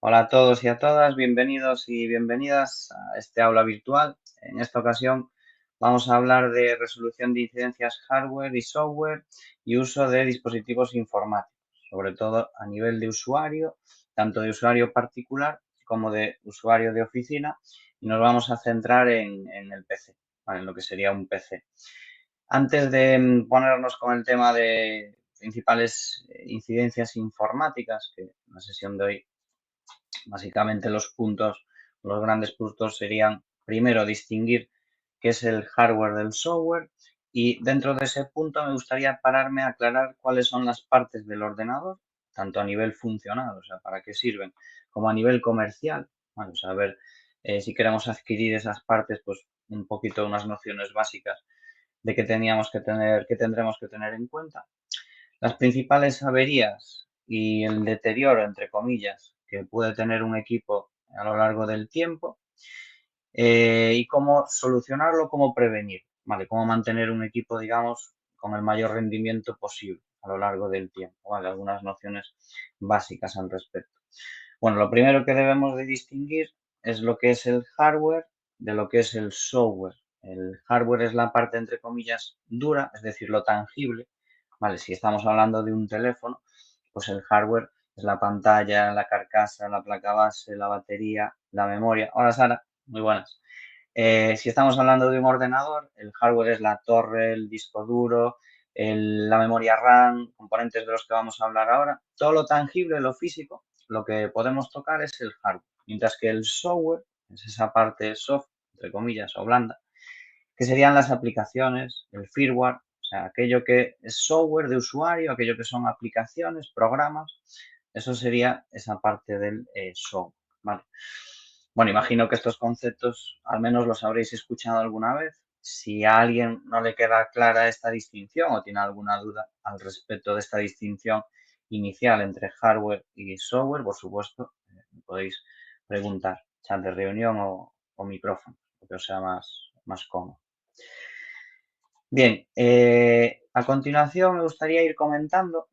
Hola a todos y a todas, bienvenidos y bienvenidas a este aula virtual. En esta ocasión vamos a hablar de resolución de incidencias hardware y software y uso de dispositivos informáticos, sobre todo a nivel de usuario, tanto de usuario particular como de usuario de oficina, y nos vamos a centrar en el PC, ¿vale? En lo que sería un PC. Antes de ponernos con el tema de principales incidencias informáticas, que en la sesión de hoy básicamente los grandes puntos serían, primero, distinguir qué es el hardware del software y dentro de ese punto me gustaría pararme a aclarar cuáles son las partes del ordenador, tanto a nivel funcional, o sea, para qué sirven, como a nivel comercial. Bueno, saber si queremos adquirir esas partes, pues un poquito unas nociones básicas de qué teníamos que tener, qué tendremos que tener en cuenta. Las principales averías y el deterioro, entre comillas, que puede tener un equipo a lo largo del tiempo y cómo solucionarlo, cómo prevenir, ¿vale? Cómo mantener un equipo, digamos, con el mayor rendimiento posible a lo largo del tiempo, ¿vale? Algunas nociones básicas al respecto. Bueno, lo primero que debemos de distinguir es lo que es el hardware de lo que es el software. El hardware es la parte, entre comillas, dura, es decir, lo tangible, ¿vale? Si estamos hablando de un teléfono, pues el hardware es la pantalla, la carcasa, la placa base, la batería, la memoria. Hola Sara, muy buenas. Si estamos hablando de un ordenador, el hardware es la torre, el disco duro, la memoria RAM, componentes de los que vamos a hablar ahora. Todo lo tangible, lo físico, lo que podemos tocar es el hardware, mientras que el software es esa parte soft, entre comillas, o blanda, que serían las aplicaciones, el firmware, o sea, aquello que es software de usuario, aquello que son aplicaciones, programas, eso sería esa parte del software, ¿vale? Bueno, imagino que estos conceptos al menos los habréis escuchado alguna vez. Si a alguien no le queda clara esta distinción o tiene alguna duda al respecto de esta distinción inicial entre hardware y software, por supuesto, me podéis preguntar, chat de reunión o micrófono, lo que os sea más cómodo. Bien, a continuación me gustaría ir comentando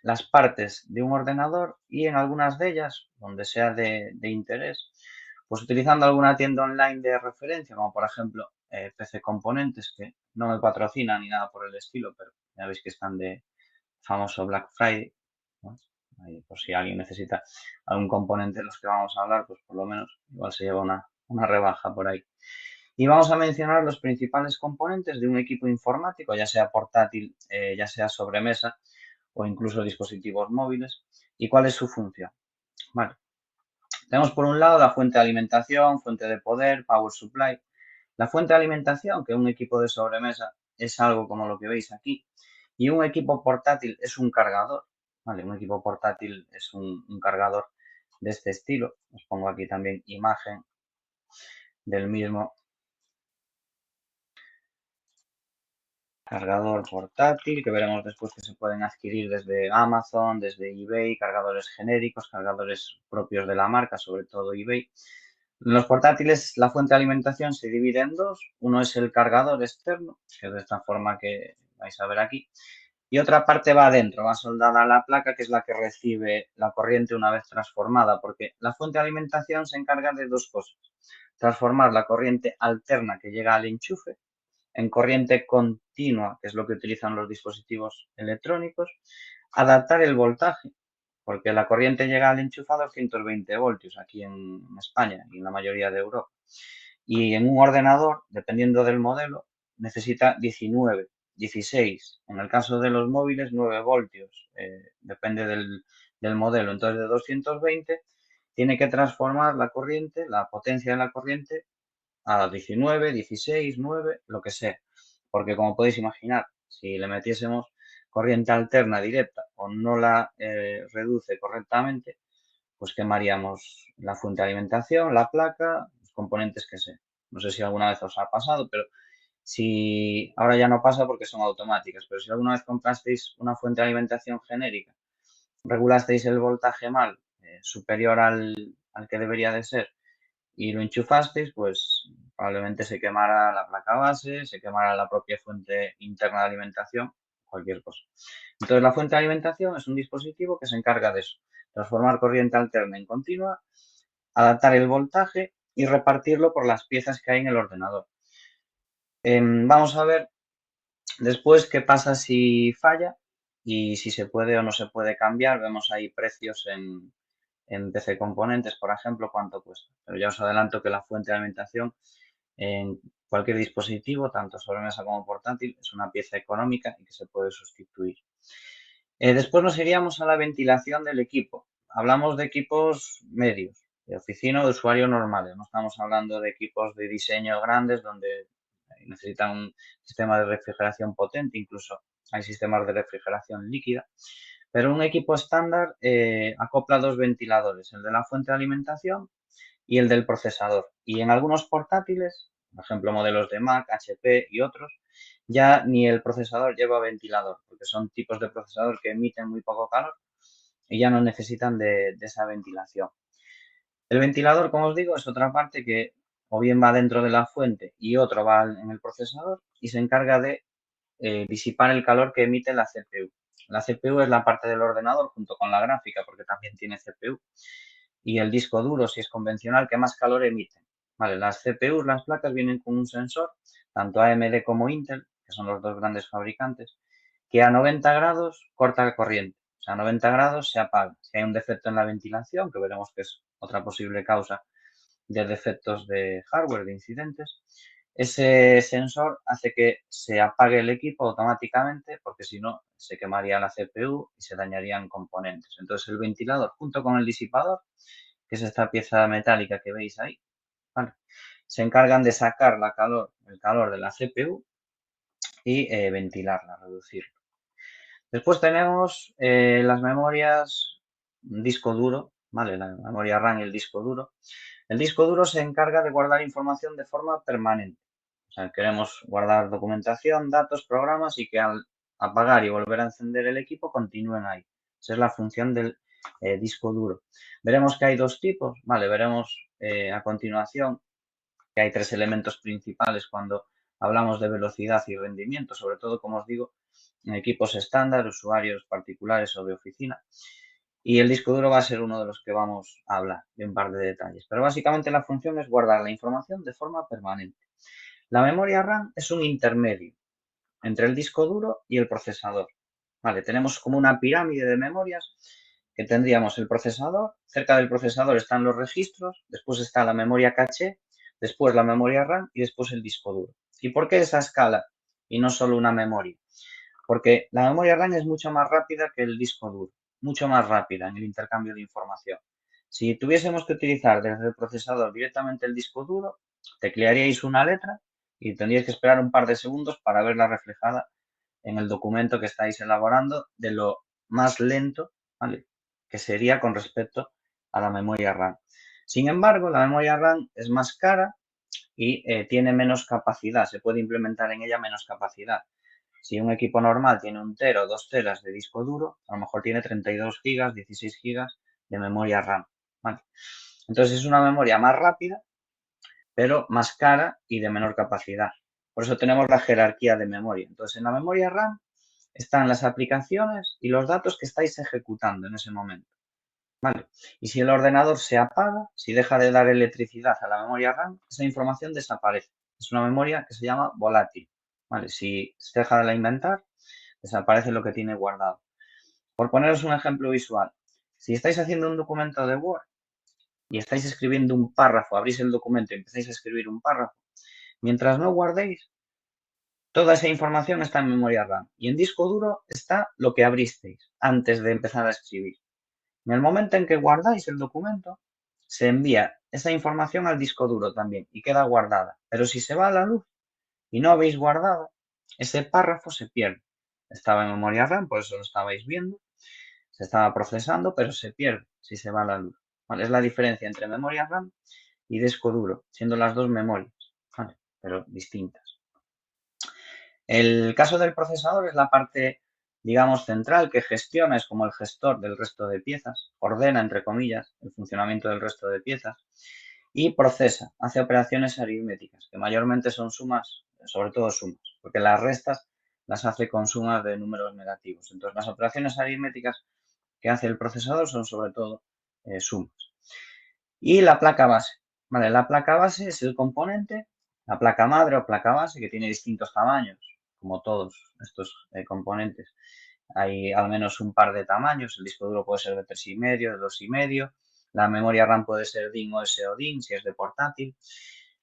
las partes de un ordenador y en algunas de ellas, donde sea de interés, pues utilizando alguna tienda online de referencia, como por ejemplo PC Componentes, que no me patrocina ni nada por el estilo, pero ya veis que están de famoso Black Friday, ¿no? Ahí, por si alguien necesita algún componente de los que vamos a hablar, pues por lo menos igual se lleva una rebaja por ahí. Y vamos a mencionar los principales componentes de un equipo informático, ya sea portátil, ya sea sobremesa o incluso dispositivos móviles, y cuál es su función. Vale. Tenemos por un lado la fuente de alimentación, fuente de poder, power supply. La fuente de alimentación, que un equipo de sobremesa es algo como lo que veis aquí, y un equipo portátil es un cargador. Vale, un equipo portátil es un cargador de este estilo. Os pongo aquí también imagen del mismo. Cargador portátil, que veremos después que se pueden adquirir desde Amazon, desde eBay, cargadores genéricos, cargadores propios de la marca, sobre todo eBay. En los portátiles, la fuente de alimentación se divide en dos. Uno es el cargador externo, que es de esta forma que vais a ver aquí. Y otra parte va adentro, va soldada a la placa, que es la que recibe la corriente una vez transformada, porque la fuente de alimentación se encarga de dos cosas. Transformar la corriente alterna que llega al enchufe en corriente continua, que es lo que utilizan los dispositivos electrónicos, adaptar el voltaje, porque la corriente llega al enchufado a 120 voltios aquí en España y en la mayoría de Europa. Y en un ordenador, dependiendo del modelo, necesita 19, 16. En el caso de los móviles, 9 voltios. Depende del modelo. Entonces, de 220 tiene que transformar la corriente, la potencia de la corriente, a 19, 16, 9, lo que sea. Porque como podéis imaginar, si le metiésemos corriente alterna directa o no la reduce correctamente, pues quemaríamos la fuente de alimentación, la placa, los componentes que sea. No sé si alguna vez os ha pasado, pero si ahora ya no pasa porque son automáticas, pero si alguna vez comprasteis una fuente de alimentación genérica, regulasteis el voltaje mal, superior al que debería de ser, y lo enchufasteis, pues probablemente se quemara la placa base, se quemara la propia fuente interna de alimentación, cualquier cosa. Entonces, la fuente de alimentación es un dispositivo que se encarga de eso, transformar corriente alterna en continua, adaptar el voltaje y repartirlo por las piezas que hay en el ordenador. Vamos a ver después qué pasa si falla y si se puede o no se puede cambiar. Vemos ahí precios en PC Componentes, por ejemplo, cuánto cuesta. Pero ya os adelanto que la fuente de alimentación en cualquier dispositivo, tanto sobremesa como portátil, es una pieza económica y que se puede sustituir. Después nos iríamos a la ventilación del equipo. Hablamos de equipos medios, de oficina o de usuario normales. No estamos hablando de equipos de diseño grandes donde necesitan un sistema de refrigeración potente, incluso hay sistemas de refrigeración líquida. Pero un equipo estándar acopla dos ventiladores, el de la fuente de alimentación y el del procesador. Y en algunos portátiles, por ejemplo, modelos de Mac, HP y otros, ya ni el procesador lleva ventilador, porque son tipos de procesador que emiten muy poco calor y ya no necesitan de esa ventilación. El ventilador, como os digo, es otra parte que o bien va dentro de la fuente y otro va en el procesador y se encarga de disipar el calor que emite la CPU. La CPU es la parte del ordenador junto con la gráfica, porque también tiene CPU, y el disco duro, si es convencional, que más calor emite. Vale, las CPUs, las placas, vienen con un sensor, tanto AMD como Intel, que son los dos grandes fabricantes, que a 90 grados corta la corriente. O sea, a 90 grados se apaga. Si hay un defecto en la ventilación, que veremos que es otra posible causa de defectos de hardware, de incidentes, ese sensor hace que se apague el equipo automáticamente porque si no se quemaría la CPU y se dañarían componentes. Entonces el ventilador junto con el disipador, que es esta pieza metálica que veis ahí, ¿vale?, se encargan de sacar el calor de la CPU y ventilarla, reducirlo. Después tenemos las memorias disco duro, ¿vale? La memoria RAM y el disco duro. El disco duro se encarga de guardar información de forma permanente. O sea, queremos guardar documentación, datos, programas y que al apagar y volver a encender el equipo continúen ahí. Esa es la función del disco duro. Veremos que hay dos tipos, ¿vale? Veremos a continuación que hay tres elementos principales cuando hablamos de velocidad y rendimiento, sobre todo, como os digo, en equipos estándar, usuarios particulares o de oficina. Y el disco duro va a ser uno de los que vamos a hablar de un par de detalles. Pero básicamente la función es guardar la información de forma permanente. La memoria RAM es un intermedio entre el disco duro y el procesador. Vale, tenemos como una pirámide de memorias que tendríamos el procesador, cerca del procesador están los registros, después está la memoria caché, después la memoria RAM y después el disco duro. ¿Y por qué esa escala y no solo una memoria? Porque la memoria RAM es mucho más rápida que el disco duro, mucho más rápida en el intercambio de información. Si tuviésemos que utilizar desde el procesador directamente el disco duro, teclearíais una letra y tendríais que esperar un par de segundos para verla reflejada en el documento que estáis elaborando de lo más lento, ¿vale?, que sería con respecto a la memoria RAM. Sin embargo, la memoria RAM es más cara y tiene menos capacidad, se puede implementar en ella menos capacidad. Si un equipo normal tiene 1 tera o 2 teras de disco duro, a lo mejor tiene 32 gigas, 16 gigas de memoria RAM, ¿vale? Entonces es una memoria más rápida, pero más cara y de menor capacidad. Por eso tenemos la jerarquía de memoria. Entonces en la memoria RAM están las aplicaciones y los datos que estáis ejecutando en ese momento, ¿vale? Y si el ordenador se apaga, si deja de dar electricidad a la memoria RAM, esa información desaparece. Es una memoria que se llama volátil, ¿vale? Si se deja de alimentar, desaparece lo que tiene guardado. Por poneros un ejemplo visual, si estáis haciendo un documento de Word y estáis escribiendo un párrafo, abrís el documento y empezáis a escribir un párrafo, mientras no guardéis, toda esa información está en memoria RAM y en disco duro está lo que abristeis antes de empezar a escribir. En el momento en que guardáis el documento, se envía esa información al disco duro también y queda guardada. Pero si se va a la luz y no habéis guardado, ese párrafo se pierde. Estaba en memoria RAM, por eso lo estabais viendo, se estaba procesando, pero se pierde si se va a la luz. ¿Vale? Es la diferencia entre memoria RAM y disco duro, siendo las dos memorias, ¿vale?, pero distintas. El caso del procesador es la parte, digamos, central que gestiona, es como el gestor del resto de piezas, ordena, entre comillas, el funcionamiento del resto de piezas y procesa, hace operaciones aritméticas, que mayormente son sumas, sobre todo sumas, porque las restas las hace con sumas de números negativos. Entonces, las operaciones aritméticas que hace el procesador son sobre todo sumas. Y la placa base. Vale, la placa base es el componente, la placa madre o placa base, que tiene distintos tamaños, como todos estos componentes. Hay al menos un par de tamaños. El disco duro puede ser de 3,5, de 2,5. La memoria RAM puede ser DIN o SODIN si es de portátil.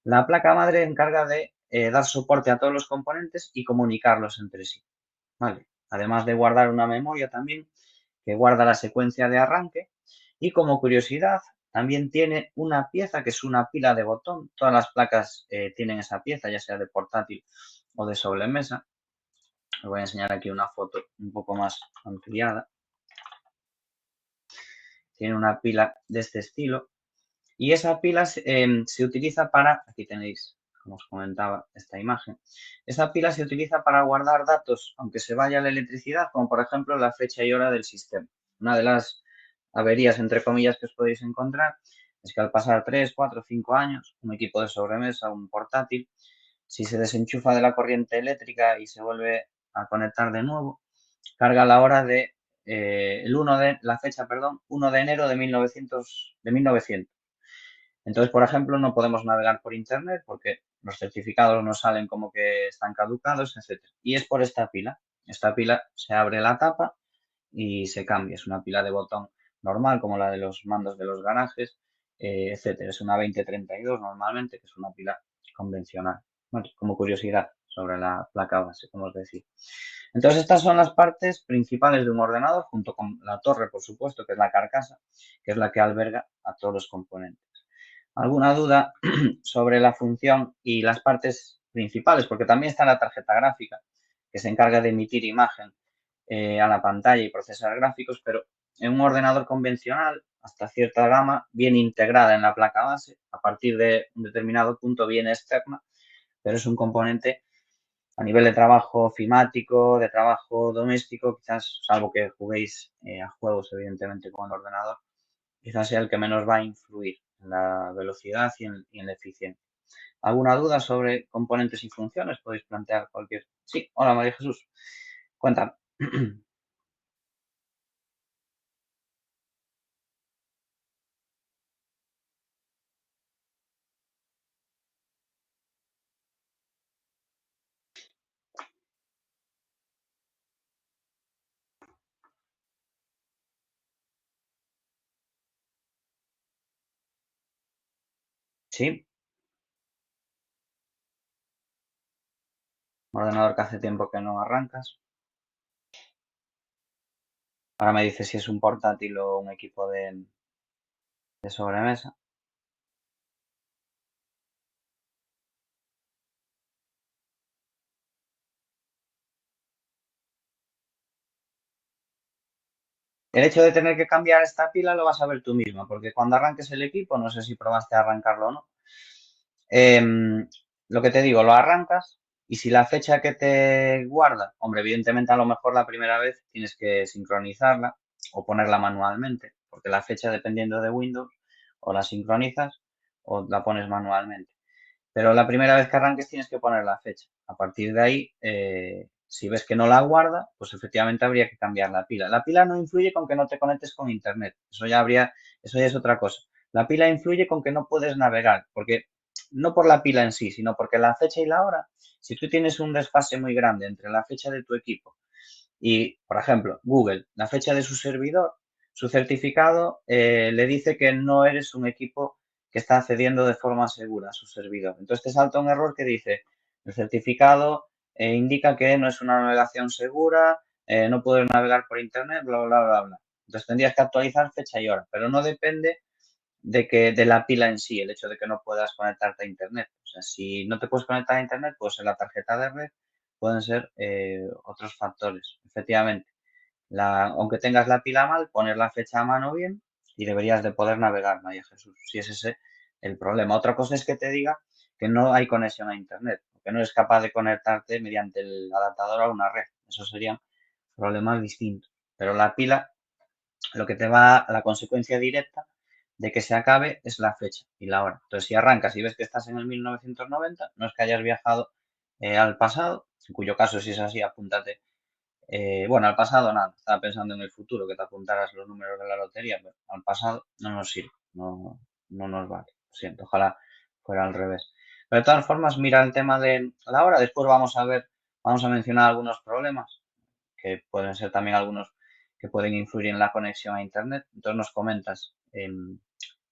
La placa madre encarga de dar soporte a todos los componentes y comunicarlos entre sí. ¿Vale? Además de guardar una memoria también que guarda la secuencia de arranque. Y como curiosidad, también tiene una pieza que es una pila de botón. Todas las placas tienen esa pieza, ya sea de portátil o de sobremesa. Os voy a enseñar aquí una foto un poco más ampliada. Tiene una pila de este estilo. Y esa pila se utiliza para, aquí tenéis, como os comentaba, esta imagen. Esa pila se utiliza para guardar datos, aunque se vaya la electricidad, como por ejemplo la fecha y hora del sistema. Una de las averías, entre comillas, que os podéis encontrar es que al pasar 3, 4, 5 años, un equipo de sobremesa, un portátil, si se desenchufa de la corriente eléctrica y se vuelve a conectar de nuevo, carga la hora de la fecha, perdón, 1 de enero de 1900. Entonces, por ejemplo, no podemos navegar por Internet porque los certificados nos salen como que están caducados, etcétera. Y es por esta pila. Esta pila se abre la tapa y se cambia. Es una pila de botón normal, como la de los mandos de los garajes, etcétera. Es una 2032 normalmente, que es una pila convencional. Bueno, como curiosidad sobre la placa base, como os decía. Entonces, estas son las partes principales de un ordenador, junto con la torre, por supuesto, que es la carcasa, que es la que alberga a todos los componentes. ¿Alguna duda sobre la función y las partes principales? Porque también está la tarjeta gráfica, que se encarga de emitir imagen a la pantalla y procesar gráficos, pero en un ordenador convencional, hasta cierta gama, viene integrada en la placa base, a partir de un determinado punto viene externa, pero es un componente a nivel de trabajo ofimático, de trabajo doméstico, quizás, salvo que juguéis a juegos, evidentemente, con el ordenador, quizás sea el que menos va a influir en la velocidad y en la eficiencia. ¿Alguna duda sobre componentes y funciones? Podéis plantear cualquier. Sí, hola María Jesús. Cuéntame. Sí, un ordenador que hace tiempo que no arrancas. Ahora me dices si es un portátil o un equipo de sobremesa. El hecho de tener que cambiar esta pila lo vas a ver tú misma, porque cuando arranques el equipo, no sé si probaste a arrancarlo o no, lo que te digo, lo arrancas y si la fecha que te guarda, hombre, evidentemente a lo mejor la primera vez tienes que sincronizarla o ponerla manualmente, porque la fecha dependiendo de Windows o la sincronizas o la pones manualmente. Pero la primera vez que arranques tienes que poner la fecha. A partir de ahí, si ves que no la guarda, pues efectivamente habría que cambiar la pila. La pila no influye con que no te conectes con internet. Eso ya es otra cosa. La pila influye con que no puedes navegar, porque no por la pila en sí, sino porque la fecha y la hora, si tú tienes un desfase muy grande entre la fecha de tu equipo y, por ejemplo, Google, la fecha de su servidor, su certificado le dice que no eres un equipo que está accediendo de forma segura a su servidor. Entonces te salta un error que dice, el certificado indica que no es una navegación segura, no puedes navegar por internet, bla, bla, bla, bla. Entonces tendrías que actualizar fecha y hora, pero no depende de la pila en sí, el hecho de que no puedas conectarte a internet. O sea, si no te puedes conectar a internet, pues en la tarjeta de red pueden ser otros factores. Efectivamente, aunque tengas la pila mal, poner la fecha a mano bien y deberías de poder navegar, María Jesús, si es ese el problema. Otra cosa es que te diga que no hay conexión a internet, que no eres capaz de conectarte mediante el adaptador a una red. Eso serían problemas distintos. Pero la pila, lo que te va, la consecuencia directa de que se acabe es la fecha y la hora. Entonces, si arrancas y ves que estás en el 1990, no es que hayas viajado al pasado, en cuyo caso, si es así, apúntate. Bueno, al pasado nada, estaba pensando en el futuro, que te apuntaras los números de la lotería, pero al pasado no nos sirve, no nos vale. Lo siento, ojalá fuera al revés. Pero de todas formas, mira el tema de la hora, después vamos a ver, vamos a mencionar algunos problemas, que pueden ser también algunos que pueden influir en la conexión a Internet. Entonces nos comentas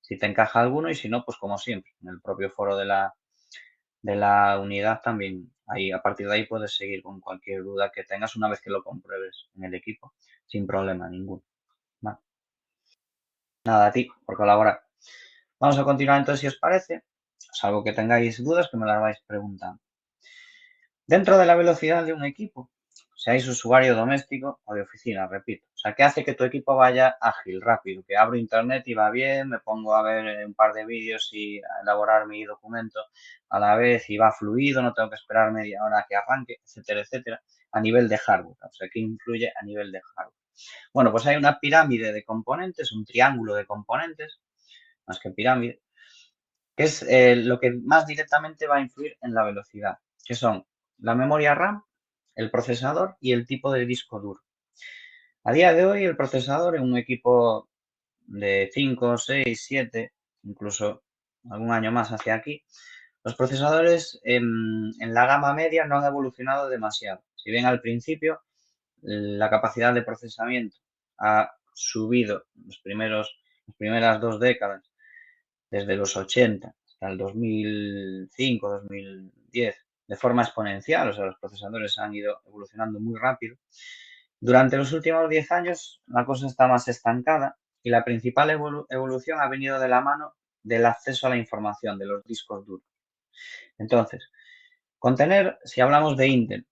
si te encaja alguno y si no, pues como siempre, en el propio foro de la unidad también. Ahí, a partir de ahí puedes seguir con cualquier duda que tengas una vez que lo compruebes en el equipo, sin problema ninguno. Vale. Nada, a ti por colaborar. Vamos a continuar entonces, si os parece, salvo que tengáis dudas, que me las vais preguntando. Dentro de la velocidad de un equipo, seáis usuario doméstico o de oficina, repito. O sea, ¿qué hace que tu equipo vaya ágil, rápido? Que abro internet y va bien, me pongo a ver un par de vídeos y a elaborar mi documento a la vez y va fluido, no tengo que esperar media hora a que arranque, etcétera, etcétera, a nivel de hardware. O sea, ¿qué influye a nivel de hardware? Bueno, pues hay una pirámide de componentes, un triángulo de componentes, más que pirámide, que es lo que más directamente va a influir en la velocidad, que son la memoria RAM, el procesador y el tipo de disco duro. A día de hoy el procesador en un equipo de 5, 6, 7, incluso algún año más hacia aquí, los procesadores en la gama media no han evolucionado demasiado. Si bien al principio la capacidad de procesamiento ha subido las primeras 2 décadas, desde los 80 hasta el 2005, 2010, de forma exponencial, o sea, los procesadores han ido evolucionando muy rápido. Durante los últimos 10 años la cosa está más estancada y la principal evolución ha venido de la mano del acceso a la información, de los discos duros. Entonces, contener, si hablamos de Intel,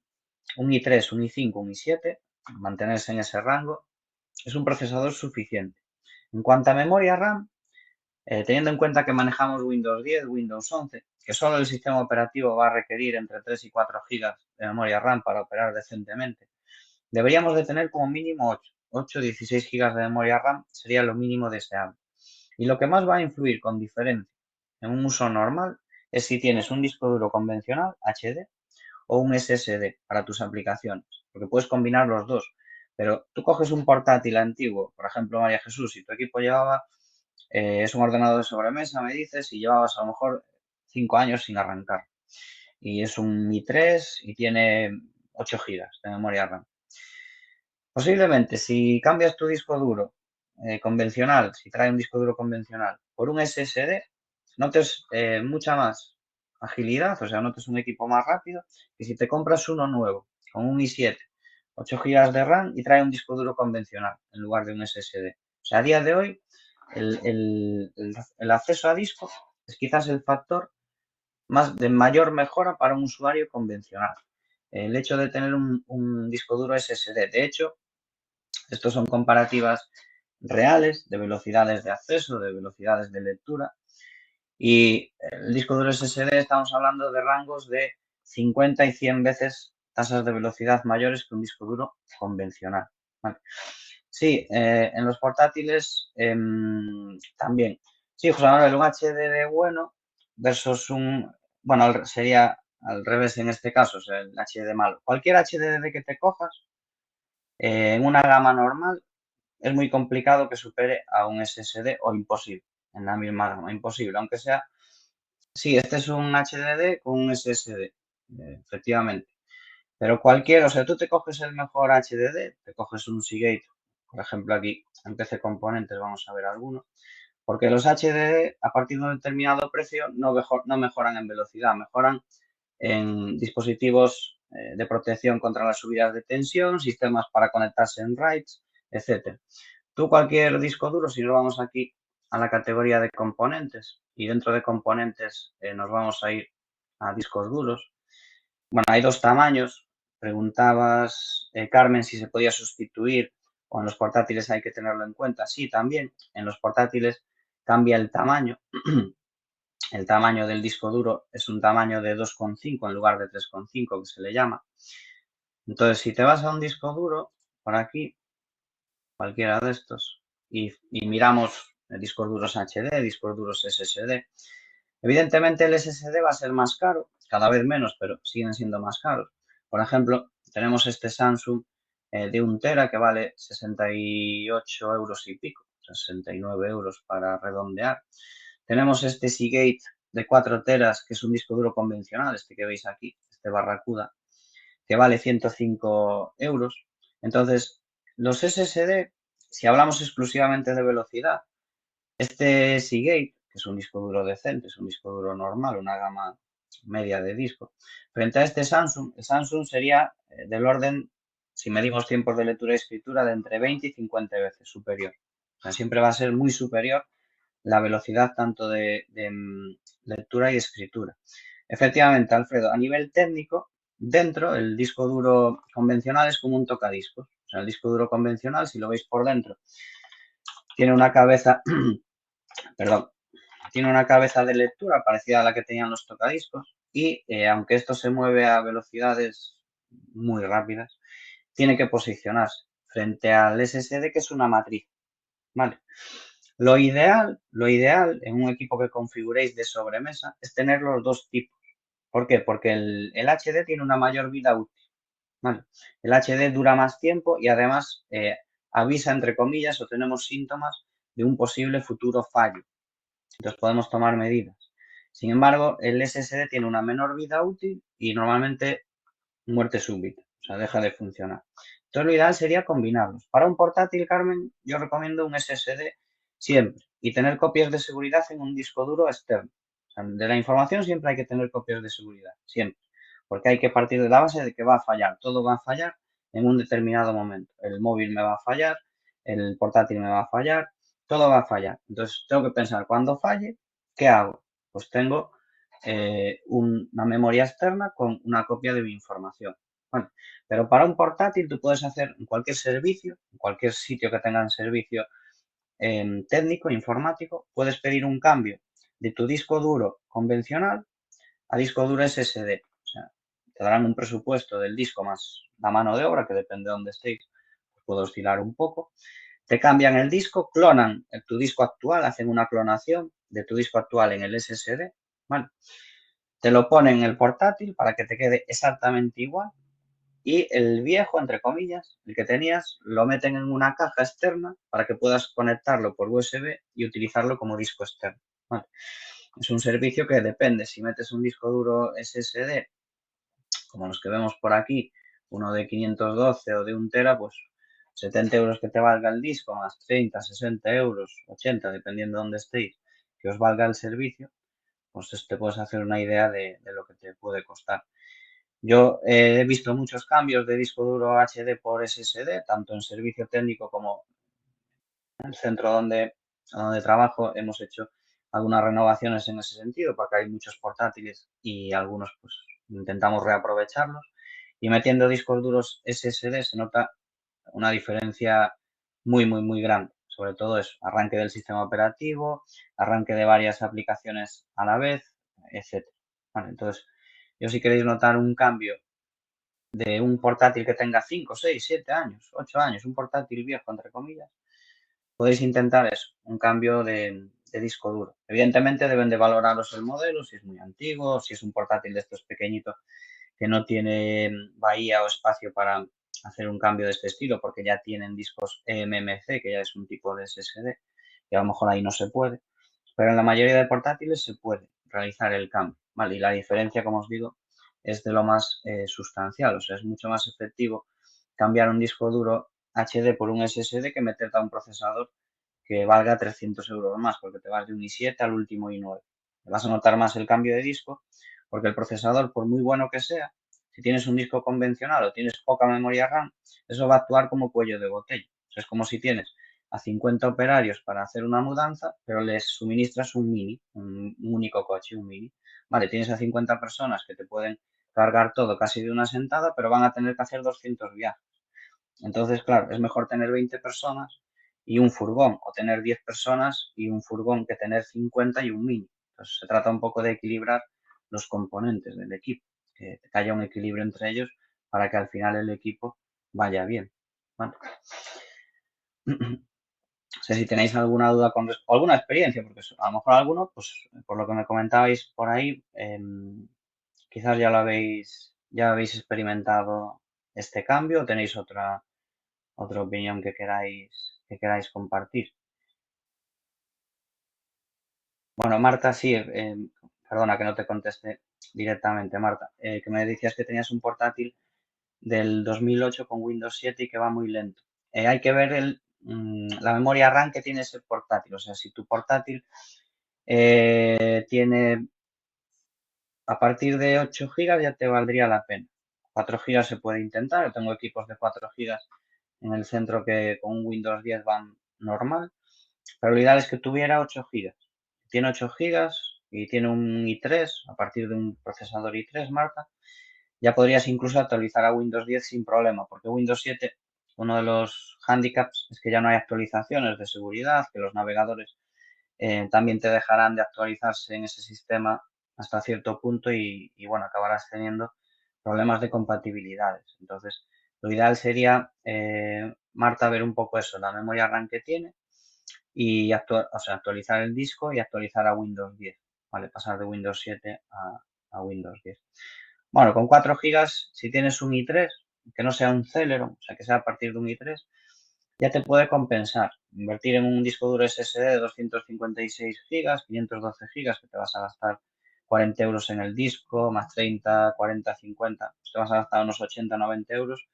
un i3, un i5, un i7, mantenerse en ese rango, es un procesador suficiente. En cuanto a memoria RAM, teniendo en cuenta que manejamos Windows 10, Windows 11, que solo el sistema operativo va a requerir entre 3 y 4 GB de memoria RAM para operar decentemente, deberíamos de tener como mínimo 8 o 16 GB de memoria RAM sería lo mínimo deseable. Y lo que más va a influir con diferencia en un uso normal es si tienes un disco duro convencional, HD, o un SSD para tus aplicaciones, porque puedes combinar los dos. Pero tú coges un portátil antiguo, por ejemplo, María Jesús, y tu equipo llevaba, es un ordenador de sobremesa, me dices, y llevabas a lo mejor 5 años sin arrancar. Y es un i3 y tiene 8 gigas de memoria RAM. Posiblemente, si cambias tu disco duro convencional, si trae un disco duro convencional, por un SSD, notes mucha más agilidad, o sea, notes un equipo más rápido que si te compras uno nuevo, con un i7, 8 GB de RAM y trae un disco duro convencional en lugar de un SSD. O sea, a día de hoy, el acceso a disco es quizás el factor más de mayor mejora para un usuario convencional. El hecho de tener un disco duro SSD. De hecho, estos son comparativas reales de velocidades de acceso, de velocidades de lectura. Y el disco duro SSD estamos hablando de rangos de 50 y 100 veces tasas de velocidad mayores que un disco duro convencional. ¿Vale? Sí, en los portátiles también. Sí, José Manuel, un HDD bueno versus bueno, sería al revés en este caso, o sea, el HDD malo. Cualquier HDD que te cojas, en una gama normal, es muy complicado que supere a un SSD o imposible en la misma gama, imposible, aunque sea, sí, este es un HDD con un SSD, efectivamente, pero cualquier, o sea, tú te coges el mejor HDD, te coges un Seagate, por ejemplo aquí en PC Componentes vamos a ver alguno, porque los HDD a partir de un determinado precio no mejoran en velocidad, mejoran en dispositivos de protección contra las subidas de tensión, sistemas para conectarse en RAIDs, etcétera. Tú cualquier disco duro, si nos vamos aquí a la categoría de componentes y dentro de componentes nos vamos a ir a discos duros. Bueno, hay dos tamaños. Preguntabas, Carmen, si se podía sustituir o en los portátiles hay que tenerlo en cuenta. Sí, también. En los portátiles cambia el tamaño. El tamaño del disco duro es un tamaño de 2,5 en lugar de 3,5 que se le llama. Entonces, si te vas a un disco duro, por aquí, cualquiera de estos, y miramos discos duros HD, discos duros SSD, evidentemente el SSD va a ser más caro, cada vez menos, pero siguen siendo más caros, Por ejemplo, tenemos este Samsung de 1 tera que vale 68 euros y pico, 69 euros para redondear. Tenemos este Seagate de 4 teras, que es un disco duro convencional, este que veis aquí, este Barracuda, que vale 105 euros. Entonces, los SSD, si hablamos exclusivamente de velocidad, este Seagate, que es un disco duro decente, es un disco duro normal, una gama media de disco, frente a este Samsung, el Samsung sería del orden, si medimos tiempos de lectura y escritura, de entre 20 y 50 veces superior. O sea, siempre va a ser muy superior la velocidad tanto de lectura y escritura. Efectivamente, Alfredo, a nivel técnico, dentro el disco duro convencional es como un tocadiscos. O sea, el disco duro convencional, si lo veis por dentro, tiene una cabeza, perdón, tiene una cabeza de lectura parecida a la que tenían los tocadiscos y aunque esto se mueve a velocidades muy rápidas, tiene que posicionarse frente al SSD, que es una matriz, ¿vale? Lo ideal en un equipo que configuréis de sobremesa es tener los dos tipos. ¿Por qué? Porque el HD tiene una mayor vida útil, ¿vale? El HD dura más tiempo y además avisa, entre comillas, o tenemos síntomas de un posible futuro fallo. Entonces podemos tomar medidas. Sin embargo, el SSD tiene una menor vida útil y normalmente muerte súbita, o sea, deja de funcionar. Entonces lo ideal sería combinarlos. Para un portátil, Carmen, yo recomiendo un SSD siempre y tener copias de seguridad en un disco duro externo. O sea, de la información siempre hay que tener copias de seguridad, siempre, porque hay que partir de la base de que va a fallar, todo va a fallar en un determinado momento. El móvil me va a fallar, el portátil me va a fallar, todo va a fallar. Entonces tengo que pensar, cuando falle, ¿qué hago? Pues tengo una memoria externa con una copia de mi información. Bueno, pero para un portátil tú puedes hacer en cualquier servicio, en cualquier sitio que tengan servicio técnico, informático, puedes pedir un cambio de tu disco duro convencional a disco duro SSD. O sea, te darán un presupuesto del disco más la mano de obra, que depende de dónde estéis, pues puede oscilar un poco. Te cambian el disco, clonan tu disco actual, hacen una clonación de tu disco actual en el SSD, ¿vale? Te lo ponen en el portátil para que te quede exactamente igual y el viejo, entre comillas, el que tenías, lo meten en una caja externa para que puedas conectarlo por USB y utilizarlo como disco externo. Vale. Es un servicio que depende. Si metes un disco duro SSD, como los que vemos por aquí, uno de 512 o de 1 tera, pues 70 euros que te valga el disco, más 30, 60 euros, 80, dependiendo de dónde estéis, que os valga el servicio, pues te puedes hacer una idea de lo que te puede costar. Yo he visto muchos cambios de disco duro HD por SSD, tanto en servicio técnico como en el centro donde trabajo. Hemos hecho algunas renovaciones en ese sentido, porque hay muchos portátiles y algunos pues intentamos reaprovecharlos. Y metiendo discos duros SSD se nota una diferencia muy, muy, muy grande. Sobre todo es arranque del sistema operativo, arranque de varias aplicaciones a la vez, etc. Vale, entonces, yo si queréis notar un cambio de un portátil que tenga 5, 6, 7 años, 8 años, un portátil viejo, entre comillas, podéis intentar eso, un cambio de disco duro. Evidentemente deben de valoraros el modelo, si es muy antiguo, si es un portátil de estos pequeñitos que no tiene bahía o espacio para hacer un cambio de este estilo, porque ya tienen discos eMMC, que ya es un tipo de SSD, y a lo mejor ahí no se puede. Pero en la mayoría de portátiles se puede realizar el cambio, ¿vale? Y la diferencia, como os digo, es de lo más sustancial, o sea, es mucho más efectivo cambiar un disco duro HD por un SSD que meterte a un procesador que valga 300 euros más, porque te vas de un i7 al último i9. Te vas a notar más el cambio de disco, porque el procesador, por muy bueno que sea, si tienes un disco convencional o tienes poca memoria RAM, eso va a actuar como cuello de botella. O sea, es como si tienes a 50 operarios para hacer una mudanza, pero les suministras un mini, un único coche, un mini. Vale, tienes a 50 personas que te pueden cargar todo casi de una sentada, pero van a tener que hacer 200 viajes. Entonces, claro, es mejor tener 20 personas y un furgón, o tener 10 personas y un furgón que tener 50 y un mini. Entonces, se trata un poco de equilibrar los componentes del equipo, que haya un equilibrio entre ellos para que al final el equipo vaya bien. ¿Vale? No sé si tenéis alguna duda o alguna experiencia, porque a lo mejor alguno, pues por lo que me comentabais por ahí, quizás ya lo habéis ¿Ya habéis experimentado este cambio o tenéis otra opinión que queráis compartir? Bueno, Marta, sí, perdona que no te conteste directamente, Marta, que me decías que tenías un portátil del 2008 con Windows 7 y que va muy lento. Hay que ver la memoria RAM que tiene ese portátil. O sea, si tu portátil tiene a partir de 8 gigas ya te valdría la pena. 4 gigas se puede intentar. Yo tengo equipos de 4 gigas en el centro que con un Windows 10 van normal. Pero lo ideal es que tuviera 8 gigas. Tiene 8 gigas y tiene un i3 a partir de un procesador i3, Marta. Ya podrías incluso actualizar a Windows 10 sin problema, porque Windows 7, uno de los handicaps es que ya no hay actualizaciones de seguridad, que los navegadores también te dejarán de actualizarse en ese sistema hasta cierto punto y bueno, acabarás teniendo problemas de compatibilidades. Entonces, lo ideal sería, Marta, ver un poco eso, la memoria RAM que tiene y o sea, actualizar el disco y actualizar a Windows 10, ¿vale? Pasar de Windows 7 a Windows 10. Bueno, con 4 gigas, si tienes un i3, que no sea un Celeron, o sea, que sea a partir de un i3, ya te puede compensar. Invertir en un disco duro SSD de 256 gigas, 512 gigas, que te vas a gastar 40 euros en el disco, más 30, 40, 50, pues te vas a gastar unos 80, 90 euros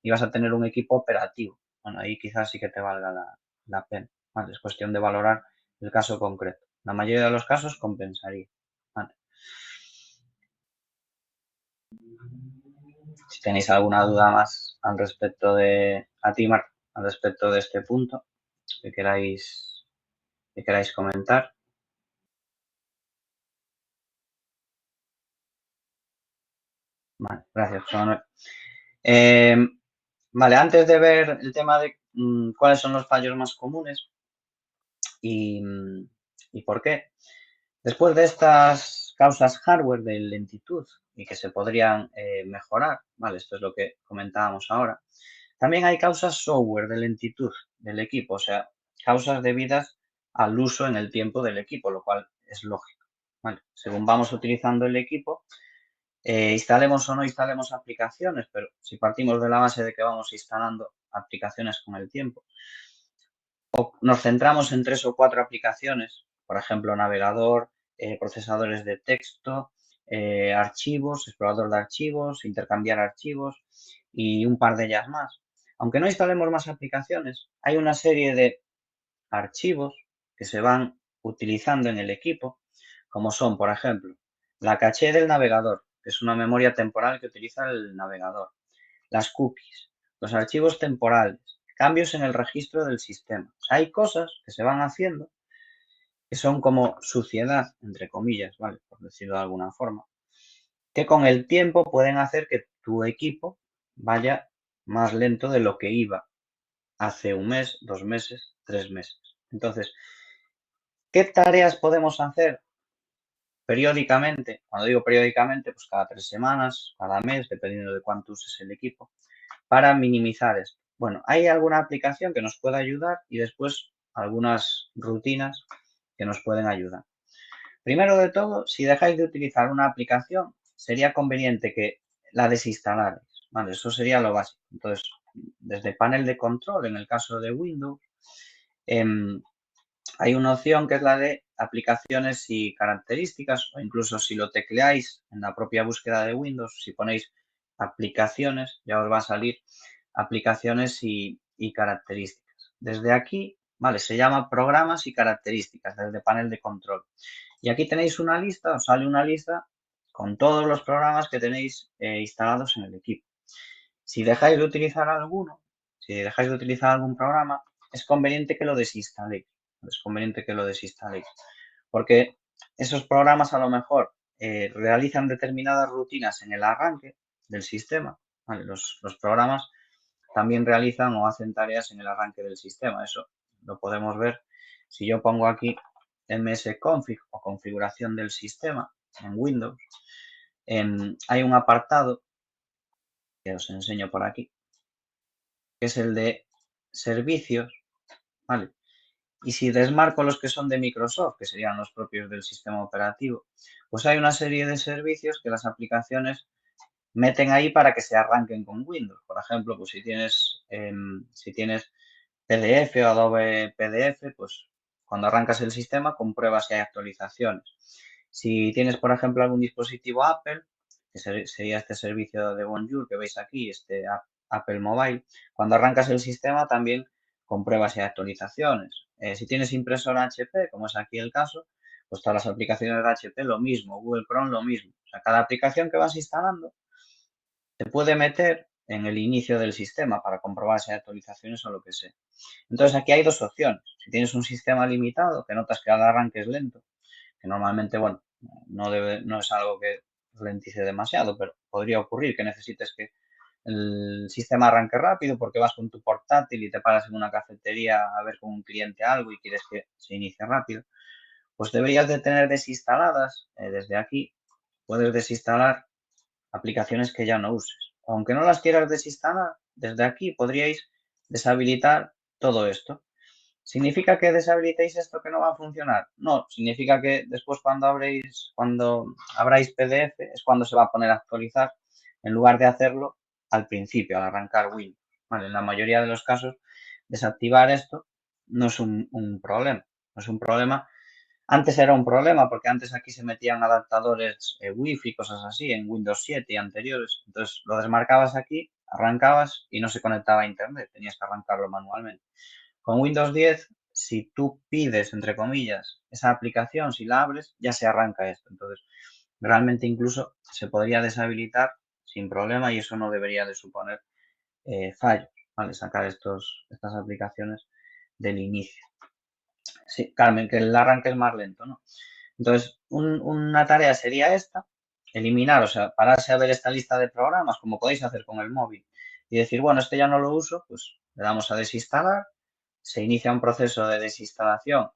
y vas a tener un equipo operativo. Bueno, ahí quizás sí que te valga la pena. Vale, es cuestión de valorar el caso concreto. La mayoría de los casos compensaría. Vale. Si tenéis alguna duda más al respecto de a ti, Marc, al respecto de este punto que queráis comentar. Vale, gracias, José Manuel. Eh, vale, antes de ver el tema de cuáles son los fallos más comunes y por qué, después de estas causas hardware de lentitud y que se podrían mejorar, vale, esto es lo que comentábamos ahora, también hay causas software de lentitud del equipo, o sea, causas debidas al uso en el tiempo del equipo, lo cual es lógico. Vale, según vamos utilizando el equipo, instalemos o no instalemos aplicaciones, pero si partimos de la base de que vamos instalando aplicaciones con el tiempo, o nos centramos en 3 o 4 aplicaciones, por ejemplo, navegador, procesadores de texto, archivos, explorador de archivos, intercambiar archivos y un par de ellas más. Aunque no instalemos más aplicaciones, hay una serie de archivos que se van utilizando en el equipo, como son, por ejemplo, la caché del navegador, que es una memoria temporal que utiliza el navegador, las cookies, los archivos temporales, cambios en el registro del sistema. Hay cosas que se van haciendo que son como suciedad, entre comillas, ¿vale? Por decirlo de alguna forma, que con el tiempo pueden hacer que tu equipo vaya más lento de lo que iba hace un mes, 2 meses, 3 meses. Entonces, ¿qué tareas podemos hacer periódicamente? Cuando digo periódicamente, pues cada 3 semanas, cada mes, dependiendo de cuánto uses el equipo, para minimizar esto. Bueno, hay alguna aplicación que nos pueda ayudar y después algunas rutinas que nos pueden ayudar. Primero de todo, si dejáis de utilizar una aplicación, sería conveniente que la desinstalarais. Vale, eso sería lo básico. Entonces, desde panel de control, en el caso de Windows, hay una opción que es la de aplicaciones y características, o incluso si lo tecleáis en la propia búsqueda de Windows, si ponéis aplicaciones, ya os va a salir aplicaciones y características. Desde aquí, vale, se llama programas y características, desde panel de control. Y aquí tenéis una lista, os sale una lista con todos los programas que tenéis instalados en el equipo. Si dejáis de utilizar alguno, si dejáis de utilizar algún programa, es conveniente que lo desinstaléis. Es conveniente que lo desinstaléis. Porque esos programas a lo mejor realizan determinadas rutinas en el arranque del sistema. ¿Vale? Los programas también realizan o hacen tareas en el arranque del sistema. Eso lo podemos ver si yo pongo aquí msconfig o configuración del sistema en Windows. Hay un apartado que os enseño por aquí, que es el de servicios, ¿vale? Y si desmarco los que son de Microsoft, que serían los propios del sistema operativo, pues hay una serie de servicios que las aplicaciones meten ahí para que se arranquen con Windows. Por ejemplo, pues si tienes PDF o Adobe PDF, pues cuando arrancas el sistema compruebas si hay actualizaciones. Si tienes, por ejemplo, algún dispositivo Apple, que sería este servicio de Bonjour que veis aquí, este Apple Mobile, cuando arrancas el sistema también compruebas si hay actualizaciones. Si tienes impresora HP, como es aquí el caso, pues todas las aplicaciones de HP lo mismo, Google Chrome lo mismo. O sea, cada aplicación que vas instalando te puede meter en el inicio del sistema para comprobar si hay actualizaciones o lo que sea. Entonces aquí hay dos opciones. Si tienes un sistema limitado, que notas que al arranque es lento, que normalmente, bueno, no es algo que ralentice demasiado, pero podría ocurrir que necesites que el sistema arranque rápido porque vas con tu portátil y te paras en una cafetería a ver con un cliente algo y quieres que se inicie rápido, pues deberías de tener desinstaladas desde aquí. Puedes desinstalar aplicaciones que ya no uses. Aunque no las quieras desinstalar, desde aquí podríais deshabilitar todo esto. ¿Significa que deshabilitéis esto que no va a funcionar? No, significa que después cuando abráis PDF es cuando se va a poner a actualizar en lugar de hacerlo al principio, al arrancar Windows. Vale, en la mayoría de los casos, desactivar esto no es un problema. No es un problema. Antes era un problema porque antes aquí se metían adaptadores Wi-Fi, cosas así, en Windows 7 y anteriores. Entonces lo desmarcabas aquí, arrancabas y no se conectaba a Internet. Tenías que arrancarlo manualmente. Con Windows 10, si tú pides, entre comillas, esa aplicación, si la abres, ya se arranca esto. Entonces, realmente incluso se podría deshabilitar sin problema y eso no debería de suponer fallos, ¿vale? Sacar estas aplicaciones del inicio. Sí, Carmen, que el arranque es más lento, ¿no? Entonces, una tarea sería esta, eliminar, o sea, pararse a ver esta lista de programas, como podéis hacer con el móvil, y decir, bueno, este ya no lo uso, pues le damos a desinstalar, se inicia un proceso de desinstalación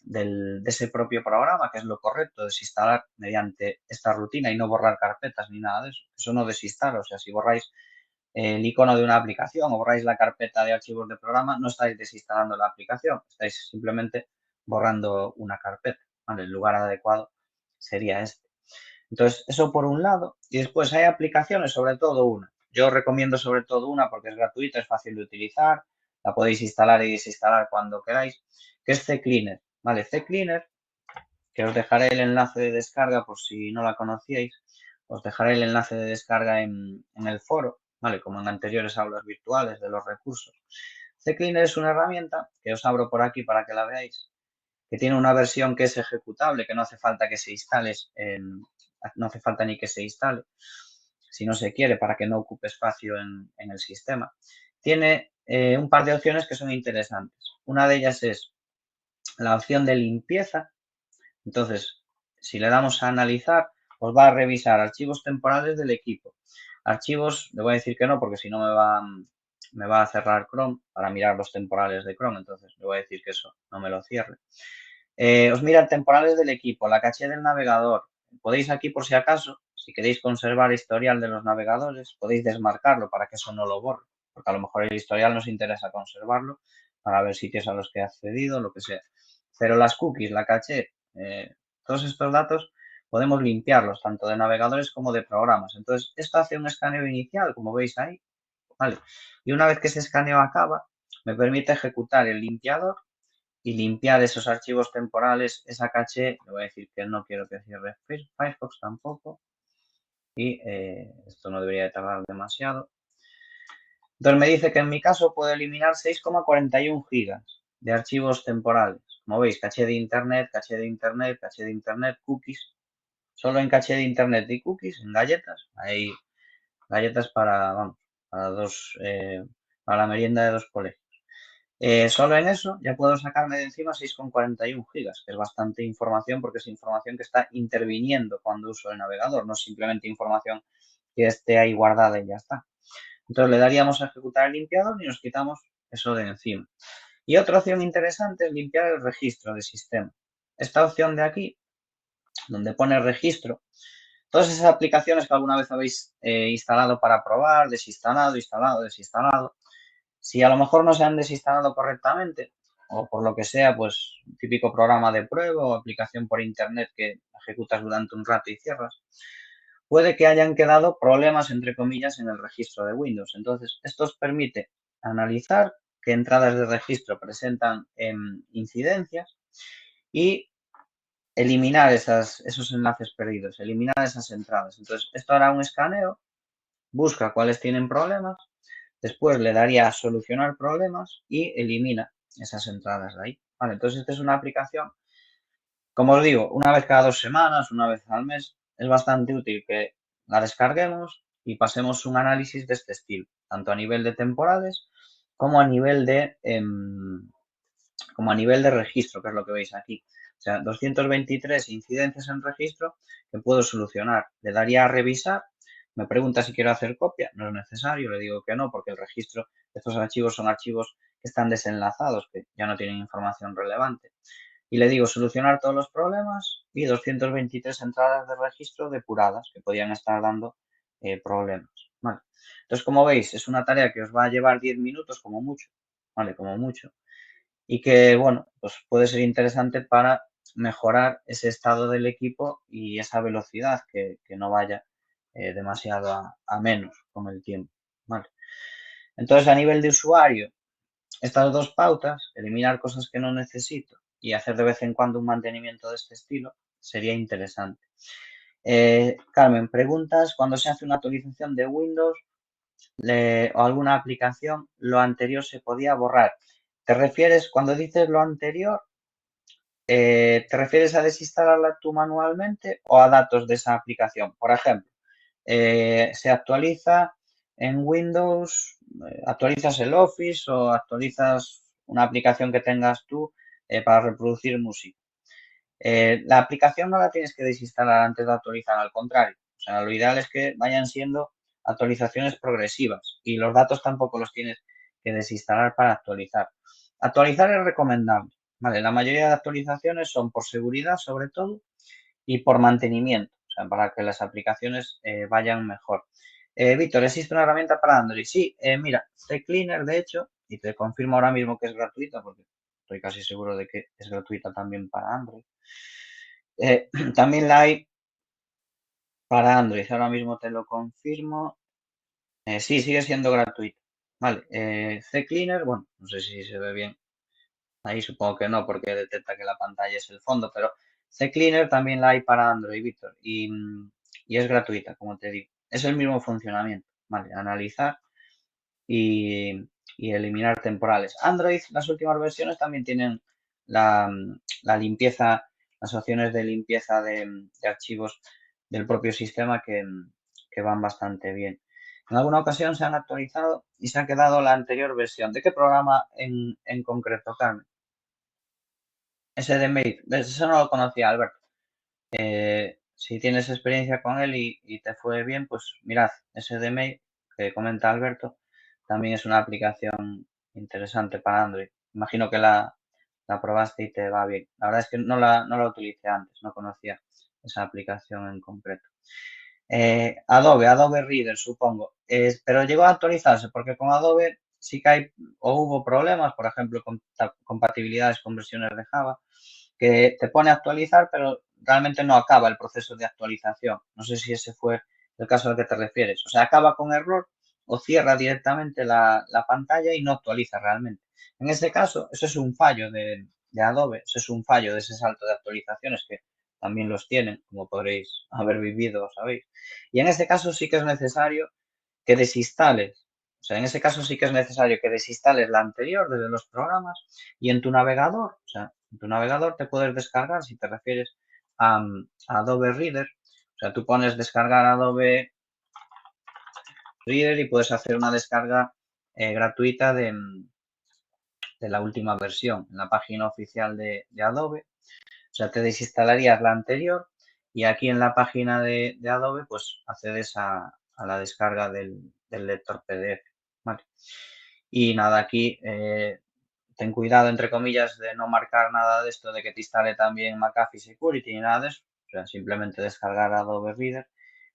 de ese propio programa, que es lo correcto, desinstalar mediante esta rutina y no borrar carpetas ni nada de eso. Eso no desinstala, o sea, si borráis el icono de una aplicación o borráis la carpeta de archivos de programa, no estáis desinstalando la aplicación, estáis simplemente borrando una carpeta, ¿vale? El lugar adecuado sería este. Entonces, eso por un lado. Y después hay aplicaciones, sobre todo una. Yo recomiendo sobre todo una porque es gratuita, es fácil de utilizar, la podéis instalar y desinstalar cuando queráis, que es CCleaner, ¿vale? CCleaner, que os dejaré el enlace de descarga por si no la conocíais, os dejaré el enlace de descarga en el foro, ¿vale? Como en anteriores aulas virtuales de los recursos. CCleaner es una herramienta que os abro por aquí para que la veáis, que tiene una versión que es ejecutable, que no hace falta que se instale, no hace falta ni que se instale, si no se quiere, para que no ocupe espacio en el sistema. Tiene un par de opciones que son interesantes. Una de ellas es la opción de limpieza. Entonces, si le damos a analizar, os va a revisar archivos temporales del equipo. Archivos, le voy a decir que no, porque si no me va a cerrar Chrome para mirar los temporales de Chrome. Entonces, le voy a decir que eso no me lo cierre. Os mira temporales del equipo, la caché del navegador. Podéis aquí, por si acaso, si queréis conservar historial de los navegadores, podéis desmarcarlo para que eso no lo borre. Porque a lo mejor el historial nos interesa conservarlo para ver sitios a los que he accedido, lo que sea. Pero las cookies, la caché, todos estos datos podemos limpiarlos tanto de navegadores como de programas. Entonces, esto hace un escaneo inicial, como veis ahí, ¿vale? Y una vez que ese escaneo acaba, me permite ejecutar el limpiador y limpiar esos archivos temporales, esa caché. Le voy a decir que no quiero que cierre Firefox tampoco y esto no debería de tardar demasiado. Entonces me dice que en mi caso puedo eliminar 6,41 gigas de archivos temporales. Como veis, caché de internet, caché de internet, caché de internet, cookies. Solo en caché de internet y cookies, en galletas. Hay galletas para, vamos, para la merienda de 2 colegios. Solo en eso ya puedo sacarme de encima 6,41 gigas, que es bastante información porque es información que está interviniendo cuando uso el navegador, no es simplemente información que esté ahí guardada y ya está. Entonces le daríamos a ejecutar el limpiador y nos quitamos eso de encima. Y otra opción interesante es limpiar el registro de sistema. Esta opción de aquí, donde pone registro, todas esas aplicaciones que alguna vez habéis instalado para probar, desinstalado, instalado, desinstalado, si a lo mejor no se han desinstalado correctamente o por lo que sea, pues típico programa de prueba o aplicación por internet que ejecutas durante un rato y cierras, puede que hayan quedado problemas, entre comillas, en el registro de Windows. Entonces, esto os permite analizar qué entradas de registro presentan incidencias y eliminar esos enlaces perdidos, eliminar esas entradas. Entonces, esto hará un escaneo, busca cuáles tienen problemas, después le daría a solucionar problemas y elimina esas entradas de ahí. Vale, entonces, esta es una aplicación, como os digo, una vez cada 2 semanas, una vez al mes, es bastante útil que la descarguemos y pasemos un análisis de este estilo, tanto a nivel de temporales como a nivel de registro, que es lo que veis aquí. O sea, 223 incidencias en registro que puedo solucionar. Le daría a revisar, me pregunta si quiero hacer copia, no es necesario, le digo que no, porque el registro de estos archivos son archivos que están desenlazados, que ya no tienen información relevante. Y le digo solucionar todos los problemas y 223 entradas de registro depuradas que podían estar dando problemas. Vale. Entonces, como veis, es una tarea que os va a llevar 10 minutos como mucho, ¿vale? Como mucho. Y que, bueno, pues puede ser interesante para mejorar ese estado del equipo y esa velocidad que no vaya demasiado a menos con el tiempo, ¿vale? Entonces, a nivel de usuario, estas dos pautas, eliminar cosas que no necesito y hacer de vez en cuando un mantenimiento de este estilo, sería interesante. Carmen, preguntas, cuando se hace una actualización de Windows o alguna aplicación, lo anterior se podía borrar. ¿Te refieres, cuando dices lo anterior, te refieres a desinstalarla tú manualmente o a datos de esa aplicación? Por ejemplo, se actualiza en Windows, actualizas el Office o actualizas una aplicación que tengas tú para reproducir música. La aplicación no la tienes que desinstalar antes de actualizar, al contrario. O sea, lo ideal es que vayan siendo actualizaciones progresivas y los datos tampoco los tienes que desinstalar para actualizar. Actualizar es recomendable, ¿vale? La mayoría de actualizaciones son por seguridad, sobre todo, y por mantenimiento, o sea, para que las aplicaciones vayan mejor. Víctor, ¿existe una herramienta para Android? Sí, mira, CCleaner, de hecho, y te confirmo ahora mismo que es gratuita, porque estoy casi seguro de que es gratuita también para Android. También la hay para Android, ahora mismo te lo confirmo. Sí, sigue siendo gratuita. Vale, CCleaner, bueno, no sé si se ve bien. Ahí supongo que no, porque detecta que la pantalla es el fondo, pero CCleaner también la hay para Android, Víctor, y es gratuita, como te digo. Es el mismo funcionamiento, ¿vale? Analizar y, y eliminar temporales. Android, las últimas versiones también tienen la limpieza, las opciones de limpieza de archivos del propio sistema que van bastante bien. En alguna ocasión se han actualizado y se ha quedado la anterior versión. ¿De qué programa en concreto, Carmen? Ese de Mate, ¿ves? Eso no lo conocía, Alberto. Si tienes experiencia con él y te fue bien, pues mirad, ese de Mate que comenta Alberto también es una aplicación interesante para Android. Imagino que la probaste y te va bien. La verdad es que no la utilicé antes, no conocía esa aplicación en concreto. Adobe Reader, supongo. Pero llegó a actualizarse porque con Adobe sí que hay o hubo problemas, por ejemplo, con compatibilidades con versiones de Java, que te pone a actualizar, pero realmente no acaba el proceso de actualización. No sé si ese fue el caso al que te refieres. O sea, acaba con error o cierra directamente la pantalla y no actualiza realmente. En este caso, eso es un fallo de Adobe, eso es un fallo de ese salto de actualizaciones que también los tienen, como podréis haber vivido o sabéis. Y en este caso sí que es necesario que desinstales. O sea, en ese caso sí que es necesario que desinstales la anterior desde los programas y en tu navegador, o sea, en tu navegador te puedes descargar, si te refieres a Adobe Reader, o sea, tú pones descargar Adobe Reader y puedes hacer una descarga gratuita de la última versión en la página oficial de Adobe. O sea, te desinstalarías la anterior y aquí en la página de Adobe, pues accedes a la descarga del lector PDF. ¿Vale? Y nada, aquí ten cuidado, entre comillas, de no marcar nada de esto de que te instale también McAfee Security ni nada de eso. O sea, simplemente descargar Adobe Reader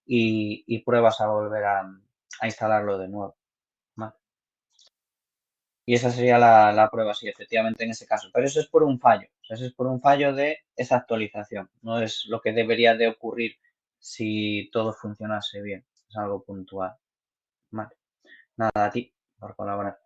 y pruebas a volver a instalarlo de nuevo. ¿Vale? Y esa sería la prueba, sí, efectivamente, en ese caso. Pero eso es por un fallo. O sea, eso es por un fallo de esa actualización. No es lo que debería de ocurrir si todo funcionase bien. Es algo puntual. Vale. Nada, a ti por colaborar.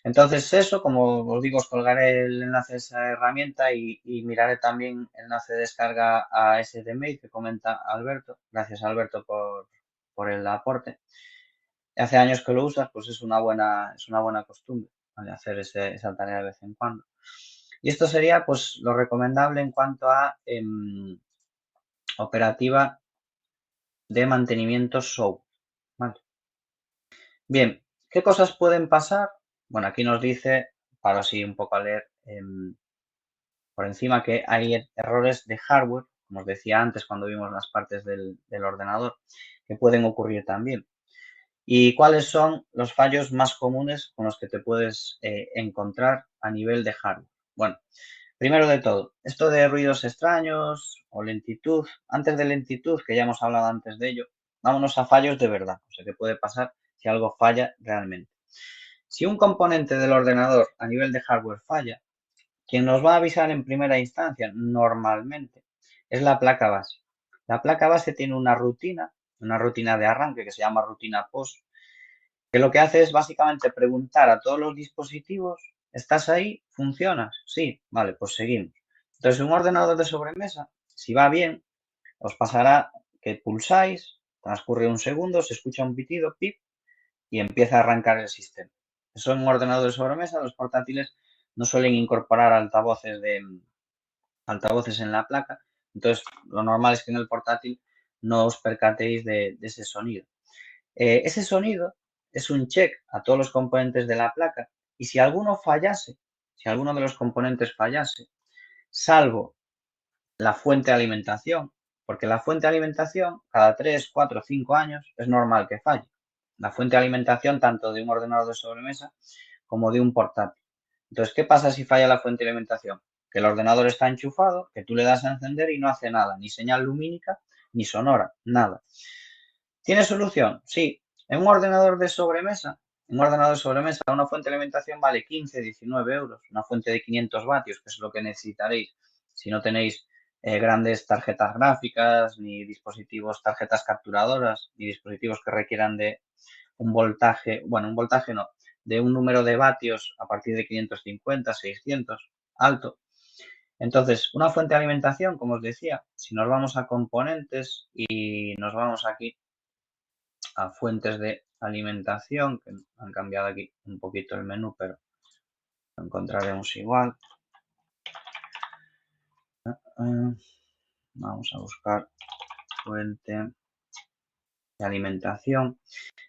Entonces eso, como os digo, os colgaré el enlace de esa herramienta y miraré también el enlace de descarga a ese de mail que comenta Alberto. Gracias Alberto por el aporte. Hace años que lo usas, pues es una buena costumbre, ¿vale? Hacer esa tarea de vez en cuando. Y esto sería pues lo recomendable en cuanto a operativa de mantenimiento SOAP. ¿Vale? Bien, ¿qué cosas pueden pasar? Bueno, aquí nos dice, para así un poco a leer por encima, que hay errores de hardware, como os decía antes cuando vimos las partes del ordenador, que pueden ocurrir también. ¿Y cuáles son los fallos más comunes con los que te puedes encontrar a nivel de hardware? Bueno, primero de todo, esto de ruidos extraños o lentitud. Antes de lentitud, que ya hemos hablado antes de ello, vámonos a fallos de verdad. O sea, ¿qué puede pasar si algo falla realmente? Si un componente del ordenador a nivel de hardware falla, quien nos va a avisar en primera instancia, normalmente, es la placa base. La placa base tiene una rutina de arranque que se llama rutina POST, que lo que hace es básicamente preguntar a todos los dispositivos, ¿estás ahí? ¿Funcionas? Sí, vale, pues seguimos. Entonces, un ordenador de sobremesa, si va bien, os pasará que pulsáis, transcurre un segundo, se escucha un pitido, pip, y empieza a arrancar el sistema. Eso en un ordenador de sobremesa, los portátiles no suelen incorporar altavoces en la placa, entonces lo normal es que en el portátil no os percatéis de ese sonido. Ese sonido es un check a todos los componentes de la placa y si alguno fallase, si alguno de los componentes fallase, salvo la fuente de alimentación, porque la fuente de alimentación cada 3, 4, 5 años es normal que falle. La fuente de alimentación tanto de un ordenador de sobremesa como de un portátil. Entonces, ¿qué pasa si falla la fuente de alimentación? Que el ordenador está enchufado, que tú le das a encender y no hace nada, ni señal lumínica, ni sonora, nada. ¿Tiene solución? Sí. En un ordenador de sobremesa, una fuente de alimentación vale 15, 19 euros. Una fuente de 500 vatios, que es lo que necesitaréis si no tenéis grandes tarjetas gráficas, ni dispositivos, tarjetas capturadoras, ni dispositivos que requieran de un voltaje, bueno, un voltaje no, de un número de vatios a partir de 550, 600, alto. Entonces, una fuente de alimentación, como os decía, si nos vamos a componentes y nos vamos aquí a fuentes de alimentación, que han cambiado aquí un poquito el menú, pero lo encontraremos igual. Vamos a buscar fuente de alimentación.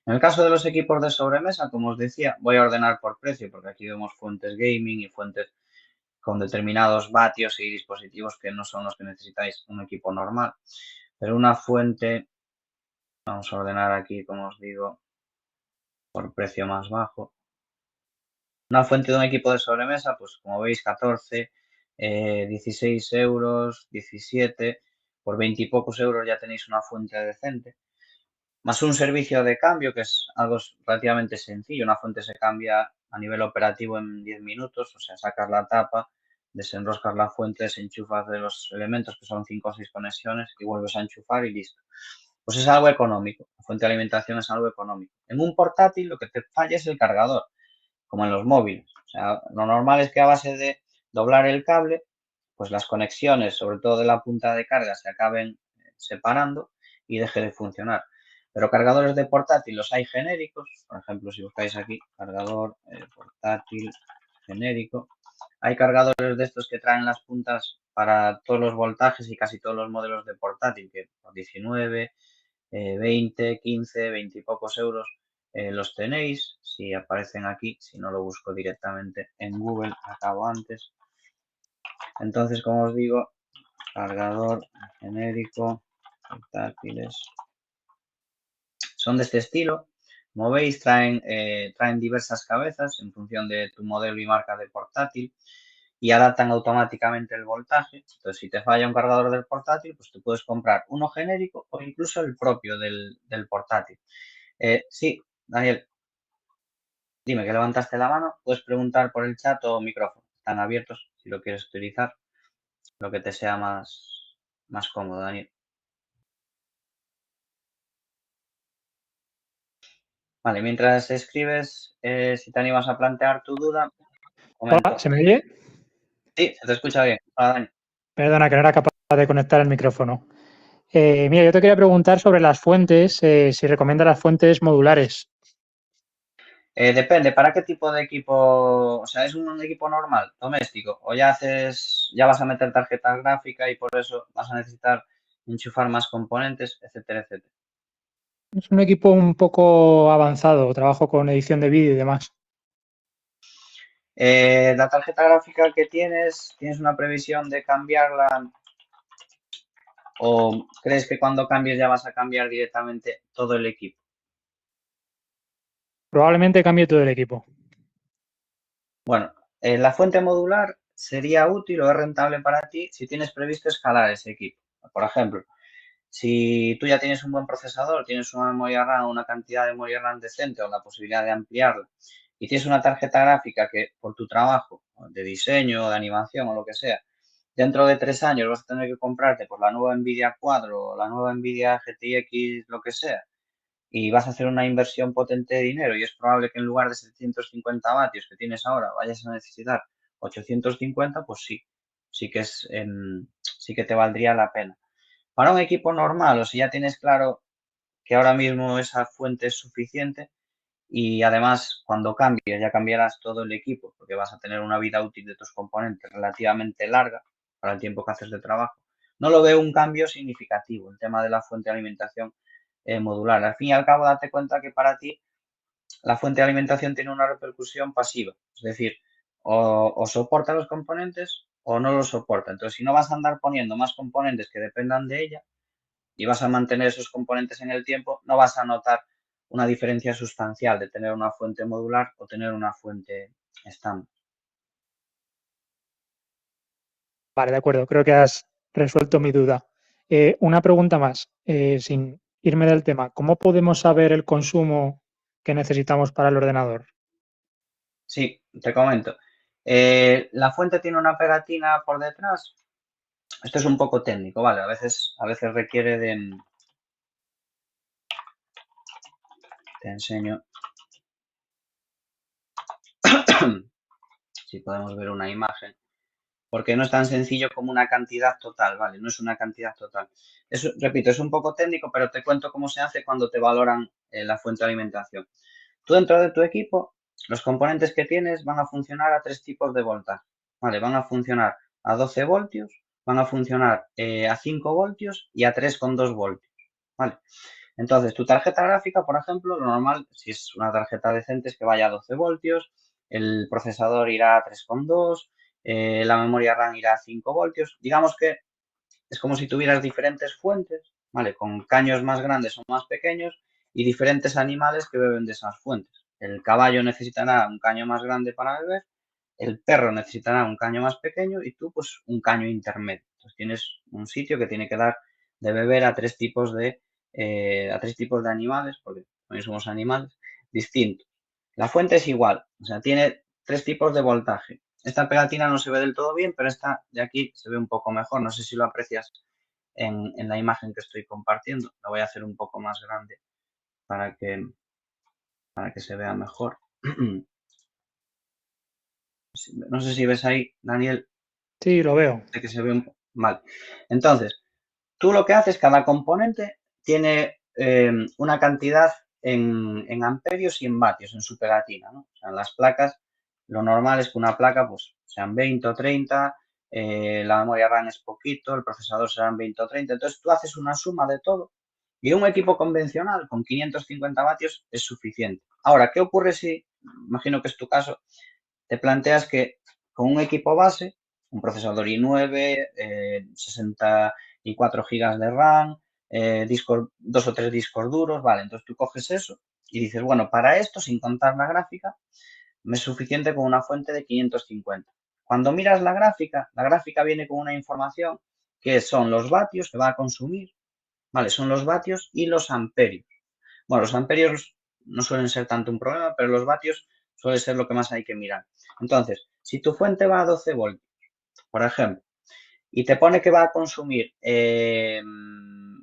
En el caso de los equipos de sobremesa, como os decía, voy a ordenar por precio, porque aquí vemos fuentes gaming y fuentes con determinados vatios y dispositivos que no son los que necesitáis un equipo normal. Pero una fuente, vamos a ordenar aquí, como os digo, por precio más bajo. Una fuente de un equipo de sobremesa, pues como veis, 14, 16 euros, 17, por 20 y pocos euros ya tenéis una fuente decente. Más un servicio de cambio, que es algo relativamente sencillo. Una fuente se cambia a nivel operativo en 10 minutos, o sea, sacas la tapa, desenroscas la fuente, desenchufas de los elementos, que son 5 o 6 conexiones, y vuelves a enchufar y listo. Pues es algo económico. La fuente de alimentación es algo económico. En un portátil lo que te falla es el cargador, como en los móviles. O sea, lo normal es que a base de doblar el cable, pues las conexiones, sobre todo de la punta de carga, se acaben separando y deje de funcionar. Pero cargadores de portátil los hay genéricos, por ejemplo, si buscáis aquí cargador portátil genérico, hay cargadores de estos que traen las puntas para todos los voltajes y casi todos los modelos de portátil, que por 19, 20, 15, 20 y pocos euros los tenéis, si aparecen aquí, si no lo busco directamente en Google, acabo antes. Entonces, como os digo, cargador genérico, portátiles, son de este estilo. Como veis, traen diversas cabezas en función de tu modelo y marca de portátil y adaptan automáticamente el voltaje. Entonces, si te falla un cargador del portátil, pues te puedes comprar uno genérico o incluso el propio del portátil. Sí, Daniel, dime que levantaste la mano, puedes preguntar por el chat o micrófono. Están abiertos si lo quieres utilizar, lo que te sea más cómodo, Daniel. Vale, mientras escribes, si te animas a plantear tu duda, Hola, comento. ¿se me oye? Sí, se te escucha bien. Hola, Dani. Perdona, que no era capaz de conectar el micrófono. Mira, yo te quería preguntar sobre las fuentes, si recomienda las fuentes modulares. Depende, ¿para qué tipo de equipo? O sea, ¿es un equipo normal, doméstico? ¿O ya vas a meter tarjeta gráfica y por eso vas a necesitar enchufar más componentes, etcétera, etcétera? Es un equipo un poco avanzado, trabajo con edición de vídeo y demás. La tarjeta gráfica que ¿tienes una previsión de cambiarla o crees que cuando cambies ya vas a cambiar directamente todo el equipo? Probablemente cambie todo el equipo. Bueno, la fuente modular sería útil o es rentable para ti si tienes previsto escalar ese equipo. Por ejemplo, si tú ya tienes un buen procesador, tienes una memoria RAM, una cantidad de memoria RAM decente o la posibilidad de ampliarla y tienes una tarjeta gráfica que por tu trabajo de diseño, de animación o lo que sea, dentro de 3 años vas a tener que comprarte por la nueva Nvidia Quadro o la nueva Nvidia GTX, lo que sea, y vas a hacer una inversión potente de dinero y es probable que en lugar de 750 vatios que tienes ahora vayas a necesitar 850, pues sí, sí que te valdría la pena. Para un equipo normal, o si ya tienes claro que ahora mismo esa fuente es suficiente y además cuando cambies ya cambiarás todo el equipo porque vas a tener una vida útil de tus componentes relativamente larga para el tiempo que haces de trabajo. No lo veo un cambio significativo el tema de la fuente de alimentación modular. Al fin y al cabo, date cuenta que para ti la fuente de alimentación tiene una repercusión pasiva, es decir, o soporta los componentes o no los soporta. Entonces, si no vas a andar poniendo más componentes que dependan de ella, y vas a mantener esos componentes en el tiempo, no vas a notar una diferencia sustancial de tener una fuente modular o tener una fuente estándar. Vale, de acuerdo, creo que has resuelto mi duda. Una pregunta más, sin irme del tema. ¿Cómo podemos saber el consumo que necesitamos para el ordenador? Sí, te comento. La fuente tiene una pegatina por detrás. Esto es un poco técnico, ¿vale? A veces requiere de... Te enseño si podemos ver una imagen. Porque no es tan sencillo como una cantidad total, ¿vale? No es una cantidad total. Repito, es un poco técnico, pero te cuento cómo se hace cuando te valoran la fuente de alimentación. Tú dentro de tu equipo, los componentes que tienes van a funcionar a tres tipos de voltaje, ¿vale? Van a funcionar a 12 voltios, van a funcionar a 5 voltios y a 3,2 voltios, ¿vale? Entonces, tu tarjeta gráfica, por ejemplo, lo normal, si es una tarjeta decente, es que vaya a 12 voltios, el procesador irá a 3,2, la memoria RAM irá a 5 voltios. Digamos que es como si tuvieras diferentes fuentes, ¿vale? Con caños más grandes o más pequeños y diferentes animales que beben de esas fuentes. El caballo necesitará un caño más grande para beber, el perro necesitará un caño más pequeño y tú, pues, un caño intermedio. Entonces tienes un sitio que tiene que dar de beber a tres tipos de animales, porque también somos animales, distintos. La fuente es igual, o sea, tiene tres tipos de voltaje. Esta pegatina no se ve del todo bien, pero esta de aquí se ve un poco mejor. No sé si lo aprecias en la imagen que estoy compartiendo. La voy a hacer un poco más grande para que se vea mejor. No sé si ves ahí, Daniel, Sí, lo veo. de que se ve mal. Entonces, tú lo que haces, cada componente tiene una cantidad en amperios y en vatios en su pegatina, ¿no? O sea, en las placas, lo normal es que una placa pues sean 20 o 30, la memoria RAM es poquito, el procesador serán 20 o 30. Entonces tú haces una suma de todo y un equipo convencional con 550 vatios es suficiente. Ahora, ¿qué ocurre si, imagino que es tu caso, te planteas que con un equipo base, un procesador i9, 64 gigas de RAM, dos o tres discos duros, vale, entonces tú coges eso y dices, bueno, para esto, sin contar la gráfica, me es suficiente con una fuente de 550. Cuando miras la gráfica viene con una información que son los vatios que va a consumir, vale, son los vatios y los amperios. Bueno, los amperios no suelen ser tanto un problema, pero los vatios suele ser lo que más hay que mirar. Entonces, si tu fuente va a 12 voltios, por ejemplo, y te pone que va a consumir,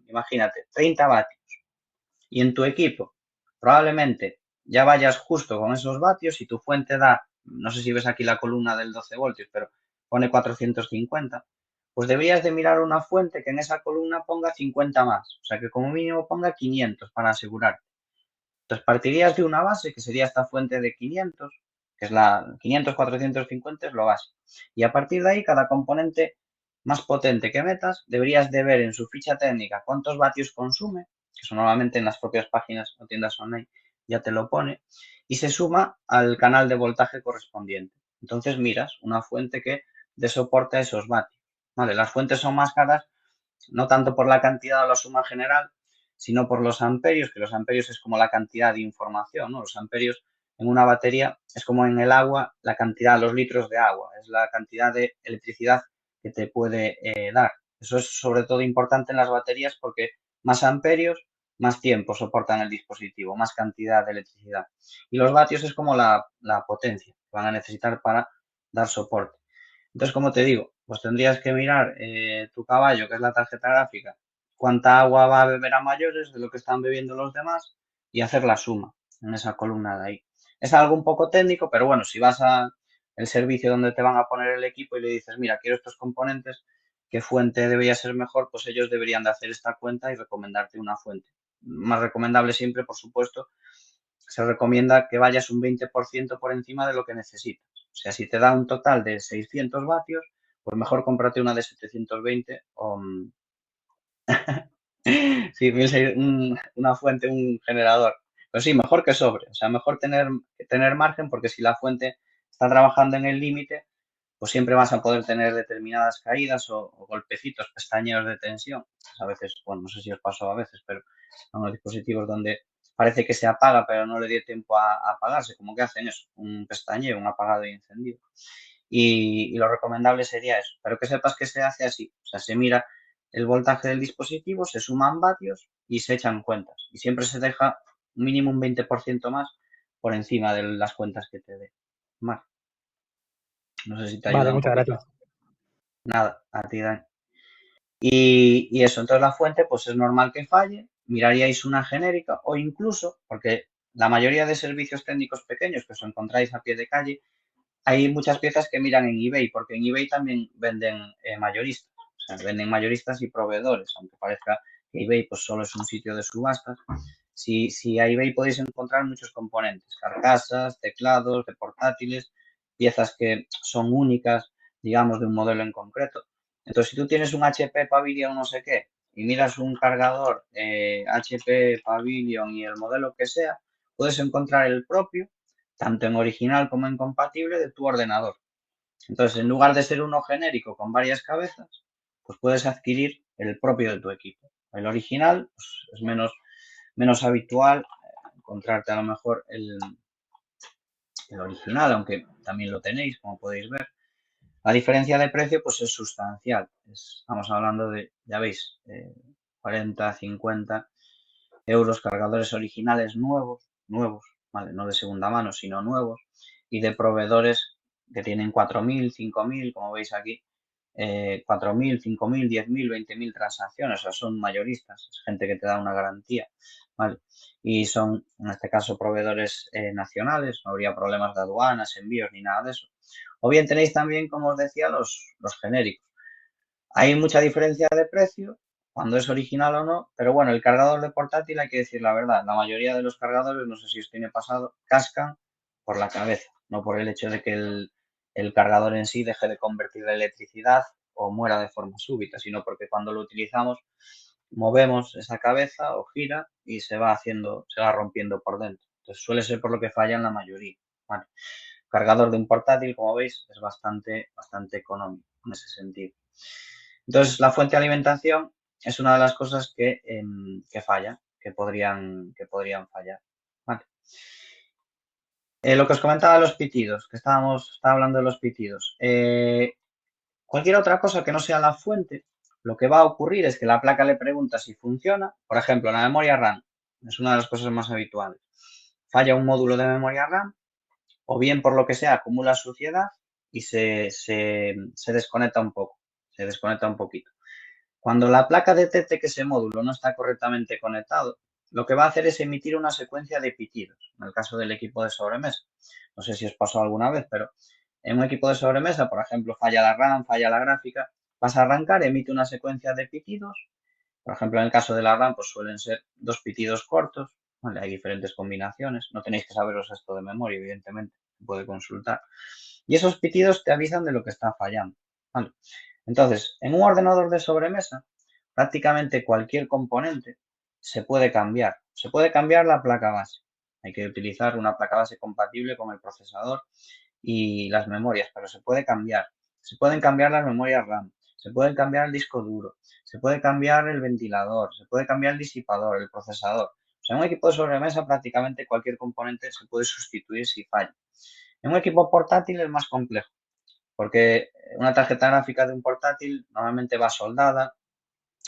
imagínate, 30 vatios, y en tu equipo probablemente ya vayas justo con esos vatios y tu fuente da, no sé si ves aquí la columna del 12 voltios, pero pone 450, pues deberías de mirar una fuente que en esa columna ponga 50 más, o sea que como mínimo ponga 500 para asegurar. Entonces partirías de una base que sería esta fuente de 500, que es la 500, 450 es lo básico. Y a partir de ahí, cada componente más potente que metas, deberías de ver en su ficha técnica cuántos vatios consume, que eso normalmente en las propias páginas o tiendas online ya te lo pone, y se suma al canal de voltaje correspondiente. Entonces miras una fuente que dé soporte a esos vatios. ¿Vale? Las fuentes son más caras no tanto por la cantidad o la suma general, sino por los amperios, que los amperios es como la cantidad de información, ¿no? Los amperios en una batería es como en el agua la cantidad, los litros de agua, es la cantidad de electricidad que te puede dar. Eso es sobre todo importante en las baterías porque más amperios, más tiempo soportan el dispositivo, más cantidad de electricidad. Y los vatios es como la potencia que van a necesitar para dar soporte. Entonces, como te digo, pues tendrías que mirar tu caballo, que es la tarjeta gráfica, cuánta agua va a beber a mayores de lo que están bebiendo los demás y hacer la suma en esa columna de ahí. Es algo un poco técnico, pero bueno, si vas a el servicio donde te van a poner el equipo y le dices, mira, quiero estos componentes, ¿qué fuente debería ser mejor? Pues ellos deberían de hacer esta cuenta y recomendarte una fuente. Más recomendable siempre, por supuesto, se recomienda que vayas un 20% por encima de lo que necesitas. O sea, si te da un total de 600 vatios, pues mejor cómprate una de 720 o sí, una fuente, un generador. Pero sí, mejor que sobre. O sea, mejor tener margen porque si la fuente está trabajando en el límite, pues siempre vas a poder tener determinadas caídas o golpecitos, pestañeos de tensión. Pues a veces, bueno, no sé si os pasó a veces, pero son los dispositivos donde parece que se apaga, pero no le dio tiempo a apagarse, como que hacen eso, un pestañeo, un apagado y encendido. Y lo recomendable sería eso, pero que sepas que se hace así, o sea, se mira el voltaje del dispositivo, se suman vatios y se echan cuentas. Y siempre se deja mínimo un 20% más por encima de las cuentas que te dé. Vale. No sé si te Vale, ayuda un muchas poquito. gracias. Nada, a ti, Dani. Y eso, entonces la fuente, pues es normal que falle, miraríais una genérica o incluso, porque la mayoría de servicios técnicos pequeños que os encontráis a pie de calle, hay muchas piezas que miran en eBay, porque en eBay también venden mayoristas, o sea, venden mayoristas y proveedores, aunque parezca que eBay pues solo es un sitio de subastas. Si a eBay podéis encontrar muchos componentes, carcasas, teclados, de portátiles, piezas que son únicas, digamos, de un modelo en concreto. Entonces, si tú tienes un HP Pavilion no sé qué y miras un cargador HP Pavilion y el modelo que sea, puedes encontrar el propio, tanto en original como en compatible, de tu ordenador. Entonces, en lugar de ser uno genérico con varias cabezas, pues puedes adquirir el propio de tu equipo. El original pues, es menos habitual encontrarte a lo mejor el original, aunque también lo tenéis, como podéis ver. La diferencia de precio pues es sustancial. Estamos hablando de, ya veis, 40, 50 euros, cargadores originales nuevos, ¿vale? No de segunda mano, sino nuevos, y de proveedores que tienen 4.000, 5.000, como veis aquí, 4.000, 5.000, 10.000, 20.000 transacciones, o sea, son mayoristas, es gente que te da una garantía, ¿vale? Y son, en este caso, proveedores nacionales, no habría problemas de aduanas, envíos ni nada de eso. O bien tenéis también, como os decía, los genéricos. Hay mucha diferencia de precio cuando es original o no, pero bueno, el cargador de portátil hay que decir la verdad, la mayoría de los cargadores, no sé si os tiene pasado, cascan por la cabeza, no por el hecho de que el cargador en sí deje de convertir la electricidad o muera de forma súbita, sino porque cuando lo utilizamos movemos esa cabeza o gira y se va haciendo, se va rompiendo por dentro. Entonces suele ser por lo que falla en la mayoría. Vale. Cargador de un portátil, como veis, es bastante económico en ese sentido. Entonces, la fuente de alimentación es una de las cosas que falla, que podrían fallar. Vale. Lo que os comentaba de los pitidos, que estaba hablando de los pitidos. Cualquier otra cosa que no sea la fuente, lo que va a ocurrir es que la placa le pregunta si funciona. Por ejemplo, la memoria RAM es una de las cosas más habituales. Falla un módulo de memoria RAM o bien por lo que sea acumula suciedad y se desconecta un poco, se desconecta un poquito. Cuando la placa detecte que ese módulo no está correctamente conectado, lo que va a hacer es emitir una secuencia de pitidos, en el caso del equipo de sobremesa. No sé si os pasó alguna vez, pero en un equipo de sobremesa, por ejemplo, falla la RAM, falla la gráfica, vas a arrancar, emite una secuencia de pitidos. Por ejemplo, en el caso de la RAM, pues suelen ser 2 pitidos cortos, ¿vale? Hay diferentes combinaciones, no tenéis que saberos esto de memoria, evidentemente, se puede consultar. Y esos pitidos te avisan de lo que está fallando, ¿vale? Entonces, en un ordenador de sobremesa, prácticamente cualquier componente se puede cambiar. Se puede cambiar la placa base. Hay que utilizar una placa base compatible con el procesador y las memorias, pero se puede cambiar. Se pueden cambiar las memorias RAM, se puede cambiar el disco duro, se puede cambiar el ventilador, se puede cambiar el disipador, el procesador. O sea, en un equipo de sobremesa prácticamente cualquier componente se puede sustituir si falla. En un equipo portátil es más complejo, porque una tarjeta gráfica de un portátil normalmente va soldada,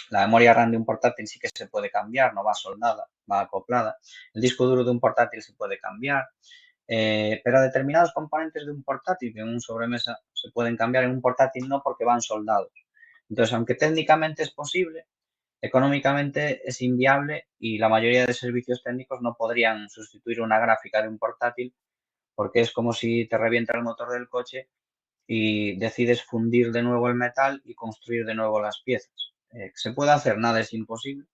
la memoria RAM de un portátil sí que se puede cambiar, no va soldada, va acoplada. El disco duro de un portátil se puede cambiar, pero determinados componentes de un portátil, que en un sobremesa se pueden cambiar, en un portátil no porque van soldados. Entonces, aunque técnicamente es posible, económicamente es inviable y la mayoría de servicios técnicos no podrían sustituir una gráfica de un portátil porque es como si te revienta el motor del coche y decides fundir de nuevo el metal y construir de nuevo las piezas. Se puede hacer, nada es imposible,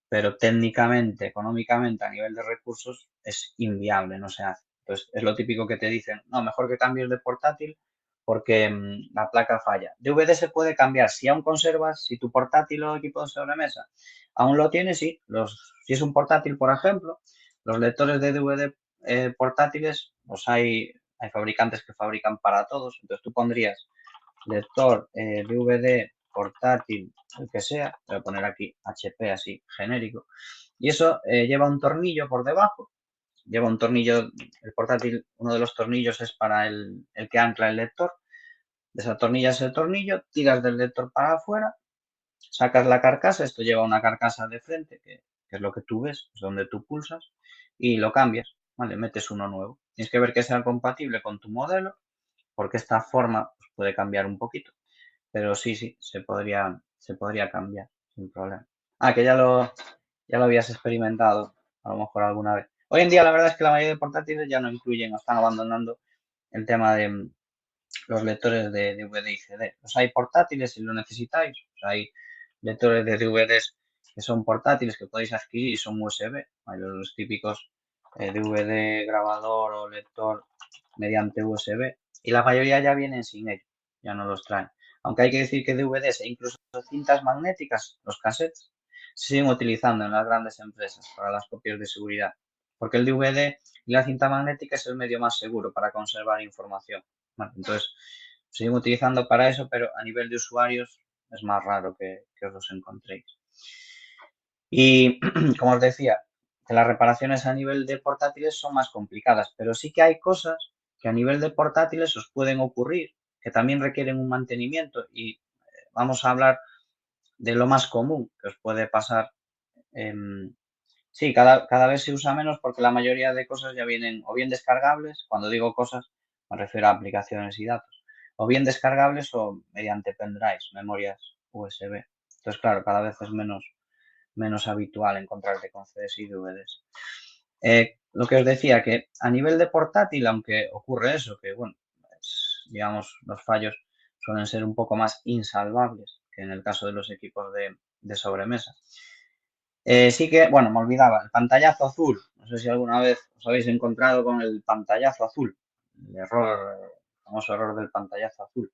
pero técnicamente, económicamente, a nivel de recursos, es inviable, no se hace. Entonces, es lo típico que te dicen, no, mejor que cambies de portátil porque la placa falla. DVD se puede cambiar si aún conservas, si tu portátil o equipo de sobremesa aún lo tienes, sí. Si es un portátil, por ejemplo, los lectores de DVD portátiles, pues hay fabricantes que fabrican para todos. Entonces, tú pondrías lector DVD portátil, el que sea, voy a poner aquí HP así genérico, y eso lleva un tornillo por debajo, lleva un tornillo, el portátil, uno de los tornillos es para el que ancla el lector, desatornillas el tornillo, tiras del lector para afuera, sacas la carcasa, esto lleva una carcasa de frente, que es lo que tú ves, es donde tú pulsas, y lo cambias, ¿vale? Metes uno nuevo. Tienes que ver que sea compatible con tu modelo, porque esta forma pues, puede cambiar un poquito. Pero sí, sí, se podría cambiar sin problema. Ah, que ya lo habías experimentado a lo mejor alguna vez. Hoy en día la verdad es que la mayoría de portátiles ya no incluyen o están abandonando el tema de los lectores de DVD y CD. Los hay portátiles si lo necesitáis. Hay lectores de DVDs que son portátiles que podéis adquirir y son USB. Hay los típicos DVD grabador o lector mediante USB. Y la mayoría ya vienen sin ello, ya no los traen. Aunque hay que decir que DVDs e incluso cintas magnéticas, los cassettes, se siguen utilizando en las grandes empresas para las copias de seguridad. Porque el DVD y la cinta magnética es el medio más seguro para conservar información. Bueno, entonces, seguimos utilizando para eso, pero a nivel de usuarios es más raro que os los encontréis. Y como os decía, que las reparaciones a nivel de portátiles son más complicadas, pero sí que hay cosas que a nivel de portátiles os pueden ocurrir, que también requieren un mantenimiento y vamos a hablar de lo más común que os puede pasar. Sí, cada vez se usa menos porque la mayoría de cosas ya vienen o bien descargables, cuando digo cosas me refiero a aplicaciones y datos, o bien descargables o mediante pendrives, memorias USB. Entonces, claro, cada vez es menos habitual encontrarte con CDs y DVDs. Lo que os decía, que a nivel de portátil, aunque ocurre eso, que bueno, pues, digamos, los fallos suelen ser un poco más insalvables que en el caso de los equipos de sobremesa. Sí que, bueno, me olvidaba, el pantallazo azul. No sé si alguna vez os habéis encontrado con el pantallazo azul, el famoso error del pantallazo azul.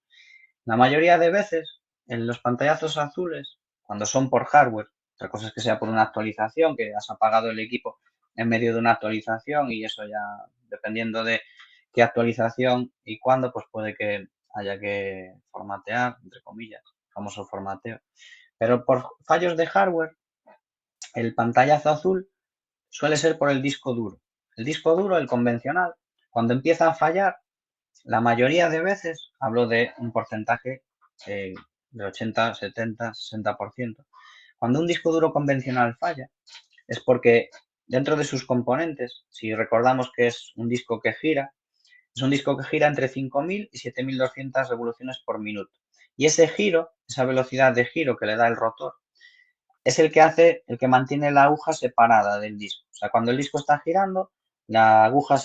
La mayoría de veces, en los pantallazos azules, cuando son por hardware, otra cosa es que sea por una actualización, que has apagado el equipo en medio de una actualización y eso ya, dependiendo de qué actualización y cuándo, pues puede que haya que formatear, entre comillas, famoso formateo. Pero por fallos de hardware, el pantallazo azul suele ser por el disco duro. El disco duro, el convencional, cuando empieza a fallar, la mayoría de veces, hablo de un porcentaje de 80, 70, 60%, cuando un disco duro convencional falla, es porque dentro de sus componentes, si recordamos que es un disco que gira, es un disco que gira entre 5.000 y 7.200 revoluciones por minuto. Y ese giro, esa velocidad de giro que le da el rotor, es el que mantiene la aguja separada del disco. O sea, cuando el disco está girando, la aguja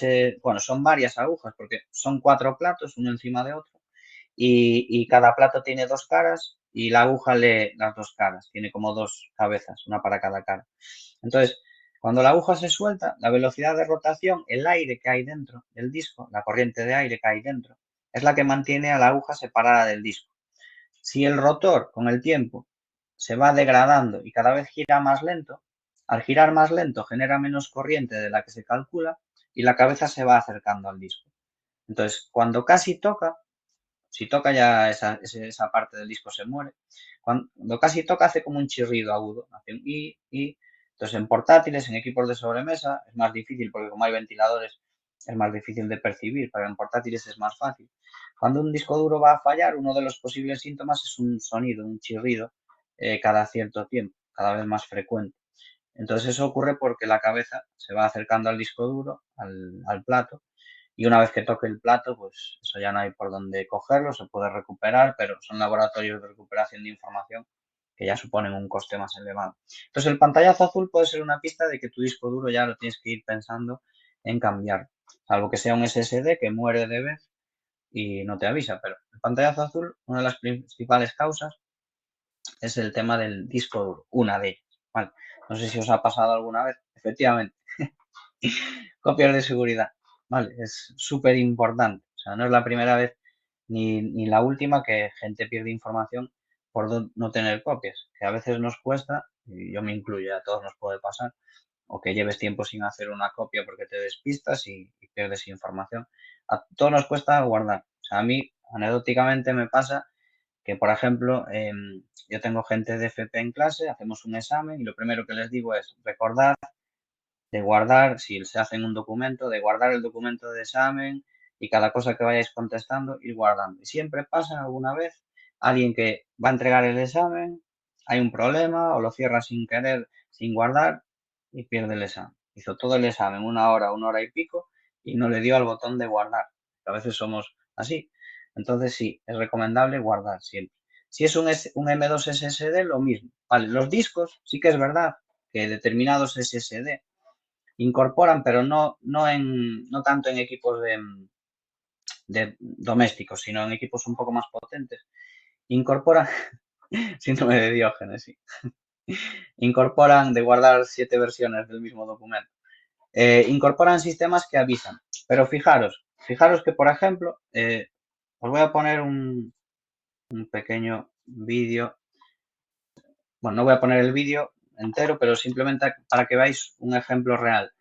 bueno, son varias agujas porque son 4 platos, uno encima de otro, y cada plato tiene 2 caras y la aguja lee las 2 caras, tiene como 2 cabezas, una para cada cara. Entonces, cuando la aguja se suelta, la velocidad de rotación, el aire que hay dentro del disco, la corriente de aire que hay dentro, es la que mantiene a la aguja separada del disco. Si el rotor con el tiempo se va degradando y cada vez gira más lento, al girar más lento genera menos corriente de la que se calcula y la cabeza se va acercando al disco. Entonces, cuando casi toca, si toca ya esa parte del disco se muere. Cuando casi toca hace como un chirrido agudo, hace un i. Entonces en portátiles, en equipos de sobremesa es más difícil porque como hay ventiladores es más difícil de percibir, pero en portátiles es más fácil. Cuando un disco duro va a fallar, uno de los posibles síntomas es un sonido, un chirrido cada cierto tiempo, cada vez más frecuente. Entonces eso ocurre porque la cabeza se va acercando al disco duro, al plato, y una vez que toque el plato, pues eso ya no hay por dónde cogerlo, se puede recuperar, pero son laboratorios de recuperación de información que ya suponen un coste más elevado. Entonces el pantallazo azul puede ser una pista de que tu disco duro ya lo tienes que ir pensando en cambiar, salvo que sea un SSD que muere de vez y no te avisa, pero el pantallazo azul, una de las principales causas es el tema del disco duro, una de ellas. Vale. No sé si os ha pasado alguna vez, efectivamente. Copias de seguridad, ¿vale? Es súper importante. O sea, no es la primera vez ni la última que gente pierde información por no tener copias, que a veces nos cuesta, y yo me incluyo, a todos nos puede pasar, o que lleves tiempo sin hacer una copia porque te despistas y pierdes información. A todos nos cuesta guardar. O sea, a mí, anecdóticamente, me pasa que, por ejemplo, yo tengo gente de FP en clase, hacemos un examen y lo primero que les digo es recordar de guardar, si se hace en un documento, de guardar el documento de examen y cada cosa que vayáis contestando, ir guardando. Y siempre pasa alguna vez alguien que va a entregar el examen, hay un problema o lo cierra sin querer, sin guardar y pierde el examen. Hizo todo el examen, una hora y pico y no le dio al botón de guardar. A veces somos así. Entonces sí, es recomendable guardar siempre. Si es un M2 SSD, lo mismo. Vale, los discos, sí que es verdad que determinados SSD incorporan, pero no tanto en equipos de domésticos, sino en equipos un poco más potentes. Incorporan, síndrome de Diógenes, sí. Incorporan de guardar 7 versiones del mismo documento. Incorporan sistemas que avisan. Pero fijaros que, por ejemplo, os voy a poner un pequeño vídeo. Bueno, no voy a poner el vídeo entero, pero simplemente para que veáis un ejemplo real.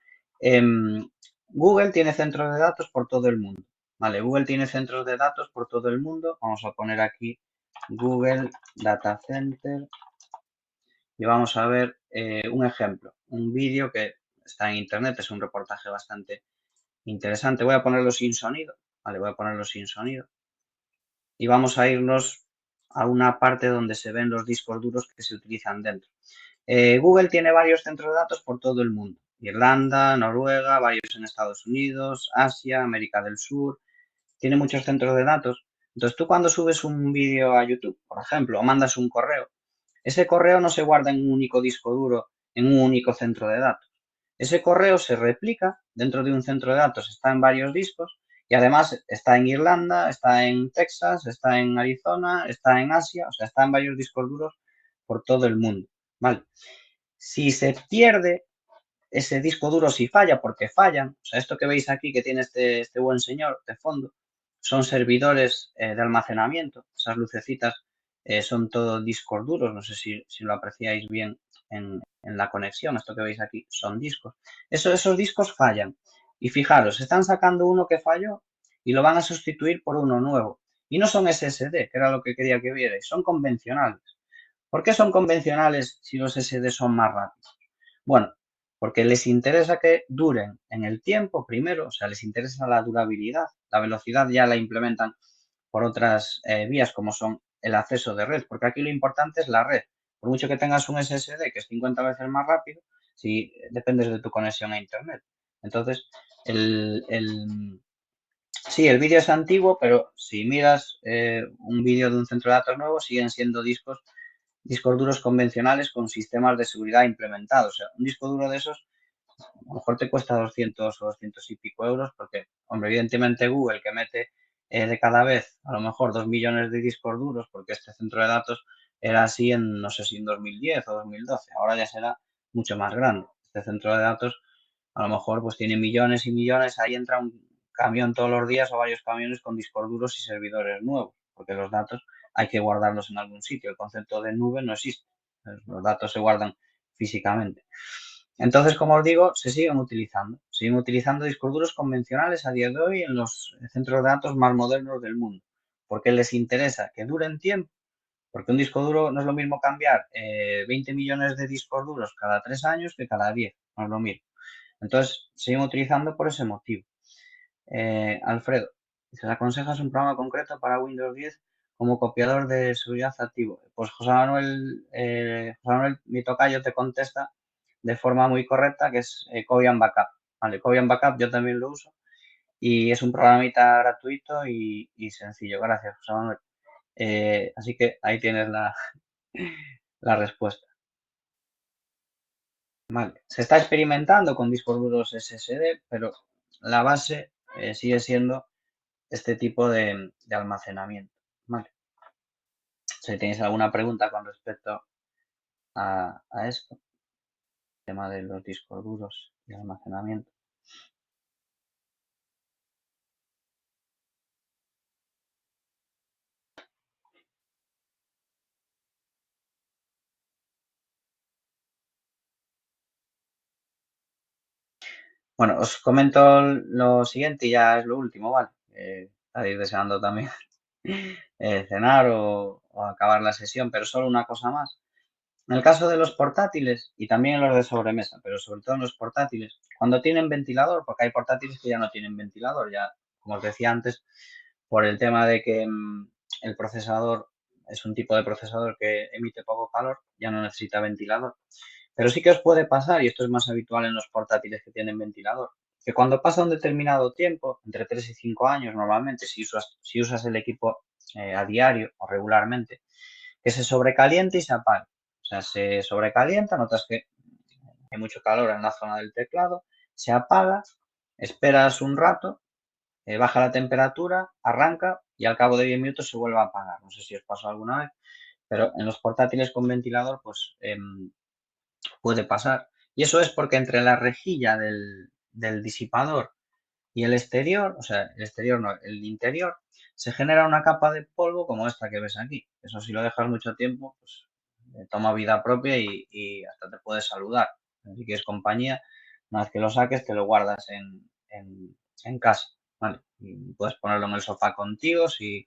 Google tiene centros de datos por todo el mundo. Vale, Google tiene centros de datos por todo el mundo. Vamos a poner aquí Google Data Center y vamos a ver un ejemplo, un vídeo que está en internet, es un reportaje bastante interesante. Voy a ponerlo sin sonido. Vale, voy a ponerlo sin sonido. Y vamos a irnos a una parte donde se ven los discos duros que se utilizan dentro. Google tiene varios centros de datos por todo el mundo. Irlanda, Noruega, varios en Estados Unidos, Asia, América del Sur. Tiene muchos centros de datos. Entonces, tú cuando subes un vídeo a YouTube, por ejemplo, o mandas un correo, ese correo no se guarda en un único disco duro, en un único centro de datos. Ese correo se replica dentro de un centro de datos, está en varios discos y además está en Irlanda, está en Texas, está en Arizona, está en Asia, o sea, está en varios discos duros por todo el mundo. ¿Vale? Si se pierde ese disco duro, si falla, porque fallan, o sea, esto que veis aquí que tiene este buen señor de fondo, son servidores de almacenamiento, esas lucecitas son todo discos duros, no sé si lo apreciáis bien en la conexión, esto que veis aquí son discos. Esos discos fallan y fijaros, están sacando uno que falló y lo van a sustituir por uno nuevo. Y no son SSD, que era lo que quería que vierais, son convencionales. ¿Por qué son convencionales si los SD son más rápidos? Bueno, porque les interesa que duren en el tiempo primero, o sea, les interesa la durabilidad. La velocidad ya la implementan por otras vías como son el acceso de red, porque aquí lo importante es la red. Por mucho que tengas un SSD que es 50 veces más rápido, si dependes de tu conexión a Internet. Entonces, sí, el vídeo es antiguo, pero si miras un vídeo de un centro de datos nuevo, siguen siendo discos discos duros convencionales con sistemas de seguridad implementados. O sea, un disco duro de esos a lo mejor te cuesta 200 o 200 y pico euros porque, hombre, evidentemente Google que mete de cada vez a lo mejor 2 millones de discos duros porque este centro de datos era así en, no sé si en 2010 o 2012, ahora ya será mucho más grande. Este centro de datos a lo mejor pues tiene millones y millones, ahí entra un camión todos los días o varios camiones con discos duros y servidores nuevos, porque los datos hay que guardarlos en algún sitio, el concepto de nube no existe, los datos se guardan físicamente. Entonces, como os digo, siguen utilizando discos duros convencionales a día de hoy en los centros de datos más modernos del mundo, porque les interesa que duren tiempo, porque un disco duro no es lo mismo cambiar 20 millones de discos duros cada 3 años que cada 10, no es lo mismo. Entonces, siguen utilizando por ese motivo. Alfredo, ¿se le aconsejas un programa concreto para Windows 10 como copiador de seguridad activo? Pues José Manuel, mi tocayo te contesta de forma muy correcta que es Cobian Backup. Vale, Cobian Backup yo también lo uso y es un programita gratuito y sencillo. Gracias, José Manuel. Así que ahí tienes la respuesta. Vale. Se está experimentando con discos duros SSD, pero la base sigue siendo este tipo de almacenamiento. Vale. Si tenéis alguna pregunta con respecto a esto, el tema de los discos duros y almacenamiento. Bueno, os comento lo siguiente y ya es lo último, ¿vale? Estáis deseando también cenar o acabar la sesión, pero solo una cosa más. En el caso de los portátiles y también en los de sobremesa, pero sobre todo en los portátiles, cuando tienen ventilador, porque hay portátiles que ya no tienen ventilador, ya como os decía antes, por el tema de que el procesador es un tipo de procesador que emite poco calor, ya no necesita ventilador. Pero sí que os puede pasar, y esto es más habitual en los portátiles que tienen ventilador, que cuando pasa un determinado tiempo, entre 3 y 5 años normalmente, si usas el equipo a diario o regularmente, que se sobrecaliente y se apague. O sea, se sobrecalienta, notas que hay mucho calor en la zona del teclado, se apaga, esperas un rato, baja la temperatura, arranca y al cabo de 10 minutos se vuelve a apagar. No sé si os pasó alguna vez, pero en los portátiles con ventilador, pues puede pasar. Y eso es porque entre la rejilla del disipador y el exterior, o sea, el exterior no, el interior, se genera una capa de polvo como esta que ves aquí. Eso si lo dejas mucho tiempo, pues toma vida propia y hasta te puedes saludar. Si quieres compañía, una vez que lo saques, te lo guardas en casa. ¿Vale? Y puedes ponerlo en el sofá contigo si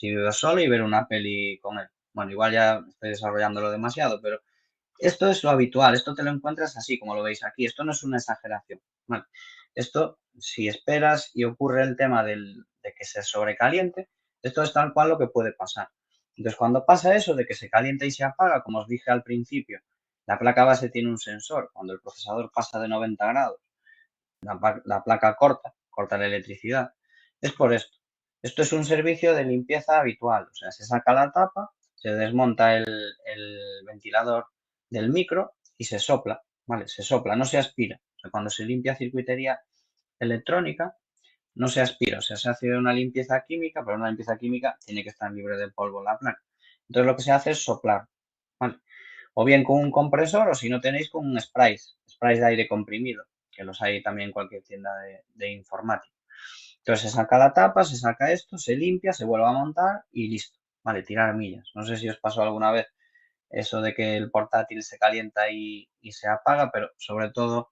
vives solo y ver una peli con él. Bueno, igual ya estoy desarrollándolo demasiado, pero esto es lo habitual, esto te lo encuentras así como lo veis aquí, esto no es una exageración. Vale. Esto, si esperas y ocurre el tema de que se sobrecaliente, esto es tal cual lo que puede pasar. Entonces, cuando pasa eso de que se calienta y se apaga, como os dije al principio, la placa base tiene un sensor. Cuando el procesador pasa de 90 grados, la placa corta la electricidad. Es por esto. Esto es un servicio de limpieza habitual. O sea, se saca la tapa, se desmonta el ventilador del micro y se sopla. ¿Vale? Se sopla, no se aspira. O sea, cuando se limpia circuitería electrónica, no se aspira. O sea, se hace una limpieza química, pero una limpieza química tiene que estar libre de polvo la placa. Entonces lo que se hace es soplar. ¿Vale? O bien con un compresor o si no tenéis con un sprays de aire comprimido, que los hay también en cualquier tienda de informática. Entonces se saca la tapa, se saca esto, se limpia, se vuelve a montar y listo. Vale, tirar millas. No sé si os pasó alguna vez eso de que el portátil se calienta y se apaga, pero sobre todo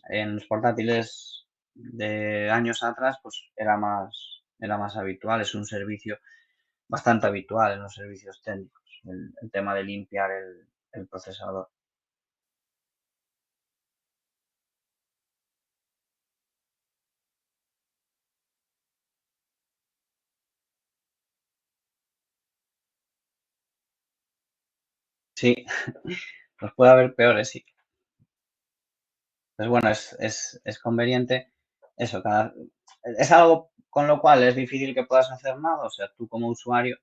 en los portátiles de años atrás, pues era más habitual, es un servicio bastante habitual en los servicios técnicos, el tema de limpiar el procesador. Sí, pues puede haber peores, sí. Pues bueno, es conveniente eso, es algo con lo cual es difícil que puedas hacer nada, o sea, tú como usuario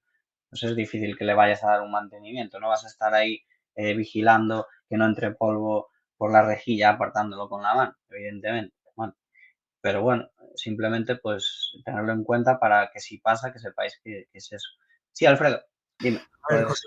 pues es difícil que le vayas a dar un mantenimiento. No vas a estar ahí vigilando que no entre polvo por la rejilla apartándolo con la mano, evidentemente. Bueno, pero bueno, simplemente pues tenerlo en cuenta para que si pasa, que sepáis que es eso. Sí, Alfredo, dime, A ver, puedes.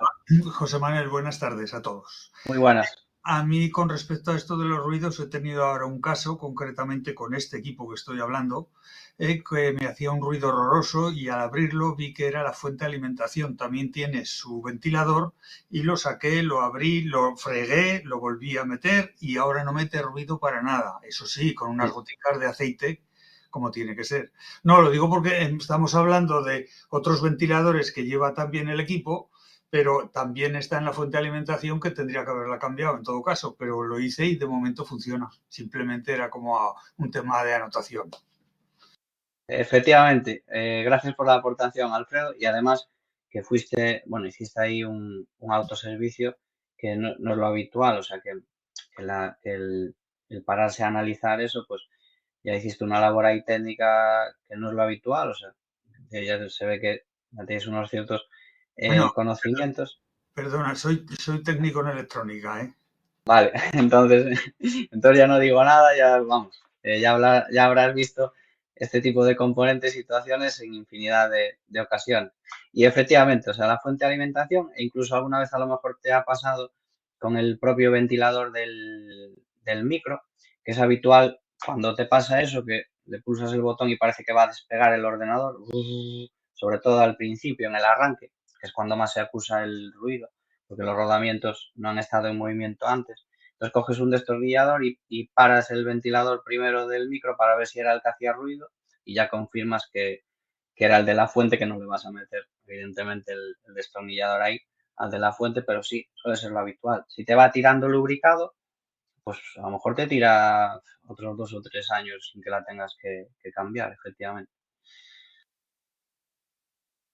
José Manuel, buenas tardes a todos. Muy buenas. A mí, con respecto a esto de los ruidos, he tenido ahora un caso, concretamente con este equipo que estoy hablando, que me hacía un ruido horroroso y al abrirlo vi que era la fuente de alimentación. También tiene su ventilador y lo saqué, lo abrí, lo fregué, lo volví a meter y ahora no mete ruido para nada. Eso sí, con unas goticas de aceite, como tiene que ser. No, lo digo porque estamos hablando de otros ventiladores que lleva también el equipo, pero también está en la fuente de alimentación que tendría que haberla cambiado en todo caso, pero lo hice y de momento funciona. Simplemente era como un tema de anotación. Efectivamente, gracias por la aportación, Alfredo, y además que fuiste, bueno, hiciste ahí un autoservicio que no es lo habitual, o sea, que el pararse a analizar eso, pues ya hiciste una labor ahí técnica que no es lo habitual, o sea, que ya se ve que ya tienes unos ciertos Bueno, conocimientos. perdona, soy técnico en electrónica, ¿eh? Vale, entonces ya no digo nada, ya vamos, ya habrás visto este tipo de componentes, situaciones en infinidad de ocasiones. Y efectivamente, o sea, la fuente de alimentación, e incluso alguna vez a lo mejor te ha pasado con el propio ventilador del micro, que es habitual cuando te pasa eso, que le pulsas el botón y parece que va a despegar el ordenador, sobre todo al principio, en el arranque, que es cuando más se acusa el ruido porque los rodamientos no han estado en movimiento antes. Entonces coges un destornillador y paras el ventilador primero del micro para ver si era el que hacía ruido y ya confirmas que era el de la fuente, que no le vas a meter evidentemente el destornillador ahí al de la fuente, pero sí, suele ser lo habitual. Si te va tirando lubricado, pues a lo mejor te tira otros 2 o 3 años sin que la tengas que cambiar, efectivamente.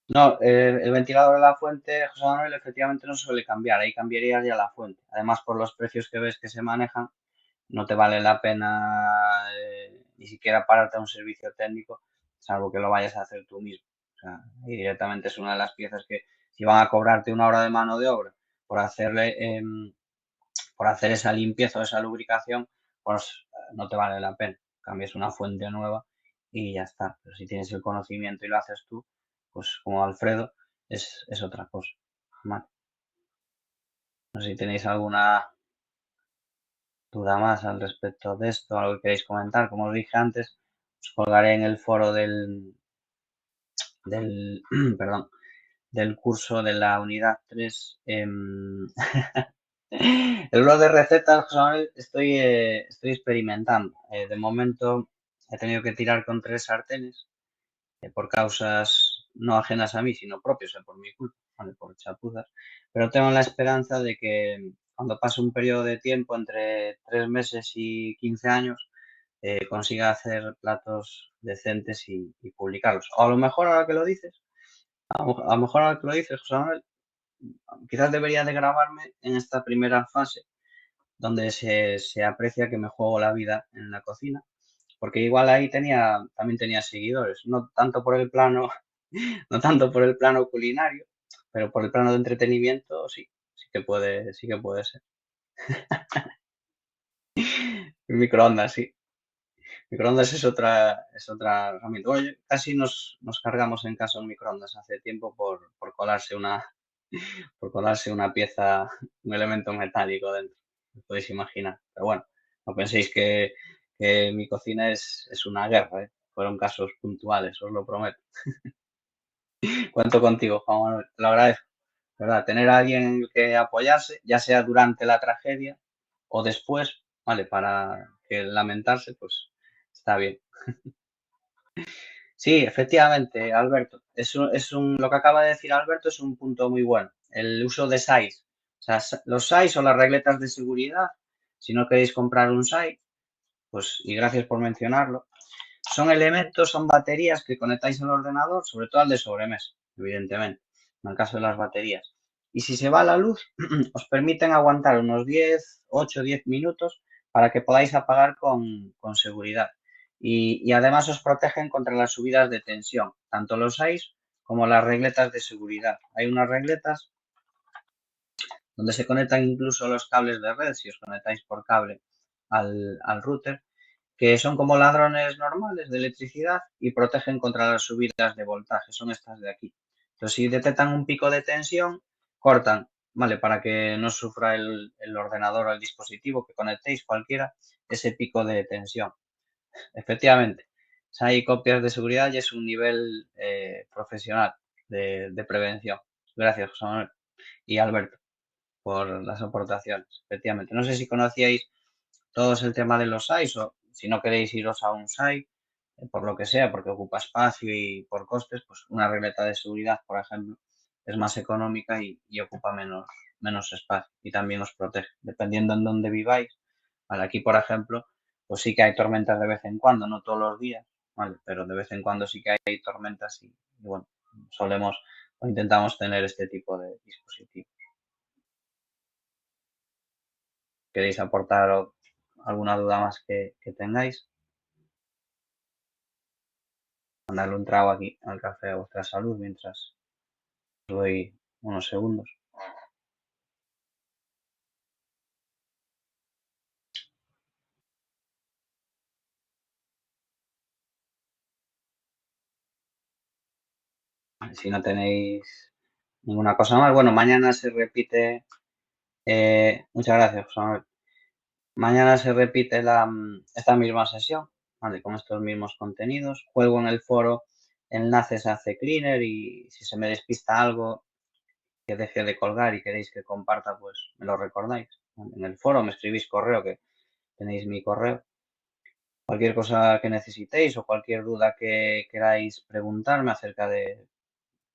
No, el ventilador de la fuente, José Manuel, efectivamente no se suele cambiar, ahí cambiarías ya la fuente. Además, por los precios que ves que se manejan, no te vale la pena ni siquiera pararte a un servicio técnico, salvo que lo vayas a hacer tú mismo. O sea, y directamente es una de las piezas que si van a cobrarte una hora de mano de obra por hacerle, por hacer esa limpieza o esa lubricación, pues no te vale la pena. Cambies una fuente nueva y ya está. Pero si tienes el conocimiento y lo haces tú, pues como Alfredo, es otra cosa. Vale. No sé si tenéis alguna duda más al respecto de esto, algo que queréis comentar. Como os dije antes, os colgaré en el foro del perdón, del curso de la unidad 3. El blog de recetas, José Manuel, estoy experimentando. De momento he tenido que tirar con 3 sartenes por causas no ajenas a mí, sino propias, por mi culpa, ¿vale? Por chapuzas. Pero tengo la esperanza de que cuando pase un periodo de tiempo entre 3 meses y 15 años, consiga hacer platos decentes y publicarlos. O a lo mejor ahora que lo dices, a lo mejor ahora que lo dices, José Manuel, quizás debería de grabarme en esta primera fase donde se aprecia que me juego la vida en la cocina, porque igual ahí también tenía seguidores, no tanto por el plano, no tanto por el plano culinario, pero por el plano de entretenimiento sí, sí que puede ser. Microondas, sí. Microondas es otra herramienta. Bueno, casi nos cargamos en casa un microondas hace tiempo por colarse una pieza, un elemento metálico dentro. Os podéis imaginar. Pero bueno, no penséis que mi cocina es una guerra, ¿eh? Fueron casos puntuales, os lo prometo. Cuento contigo, Juan Manuel, te lo agradezco. ¿Verdad? Tener a alguien en el que apoyarse, ya sea durante la tragedia o después, ¿vale? Para que lamentarse, pues está bien. Sí, efectivamente, Alberto. Lo que acaba de decir Alberto es un punto muy bueno. El uso de SAIs. O sea, los SAIs o las regletas de seguridad, si no queréis comprar un SAI, pues, y gracias por mencionarlo, son elementos, son baterías que conectáis al ordenador, sobre todo al de sobremesa, evidentemente, en el caso de las baterías. Y si se va la luz, os permiten aguantar unos 8 o 10 minutos para que podáis apagar con seguridad. Y además os protegen contra las subidas de tensión, tanto los SAIs como las regletas de seguridad. Hay unas regletas donde se conectan incluso los cables de red, si os conectáis por cable al router, que son como ladrones normales de electricidad y protegen contra las subidas de voltaje. Son estas de aquí. Entonces, si detectan un pico de tensión, cortan, ¿vale? Para que no sufra el ordenador o el dispositivo que conectéis, cualquiera, ese pico de tensión. Efectivamente, hay copias de seguridad y es un nivel profesional de prevención. Gracias, José Manuel y Alberto, por las aportaciones. Efectivamente, no sé si conocíais todos el tema de los SAIs o si no queréis iros a un SAI, por lo que sea, porque ocupa espacio y por costes, pues una regleta de seguridad, por ejemplo, es más económica y ocupa menos espacio y también os protege, dependiendo en dónde viváis. Vale, aquí, por ejemplo, pues sí que hay tormentas de vez en cuando, no todos los días, ¿vale? Pero de vez en cuando sí que hay tormentas y bueno, solemos o intentamos tener este tipo de dispositivos. ¿Queréis aportar alguna duda más que tengáis? Mandarle un trago aquí al café a vuestra salud mientras os doy unos segundos. Si no tenéis ninguna cosa más, bueno, mañana se repite. Muchas gracias, José Manuel. Mañana se repite esta misma sesión, ¿vale? Con estos mismos contenidos. Cuelgo en el foro enlaces a CCleaner y si se me despista algo que deje de colgar y queréis que comparta, pues me lo recordáis. En el foro me escribís correo, que tenéis mi correo. Cualquier cosa que necesitéis o cualquier duda que queráis preguntarme acerca de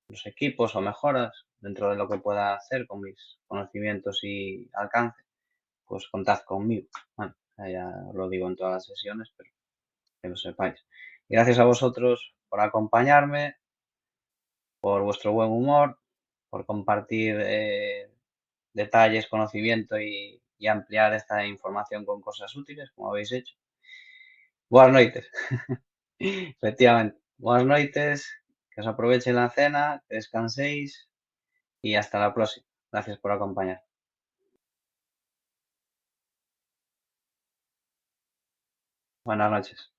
los equipos o mejoras dentro de lo que pueda hacer con mis conocimientos y alcance, pues contad conmigo. Bueno, ya os lo digo en todas las sesiones, pero que lo sepáis. Y gracias a vosotros por acompañarme, por vuestro buen humor, por compartir detalles, conocimiento y ampliar esta información con cosas útiles, como habéis hecho. Buenas noches. Efectivamente. Buenas noches, que os aproveche la cena, que descanséis y hasta la próxima. Gracias por acompañar. Buenas noches.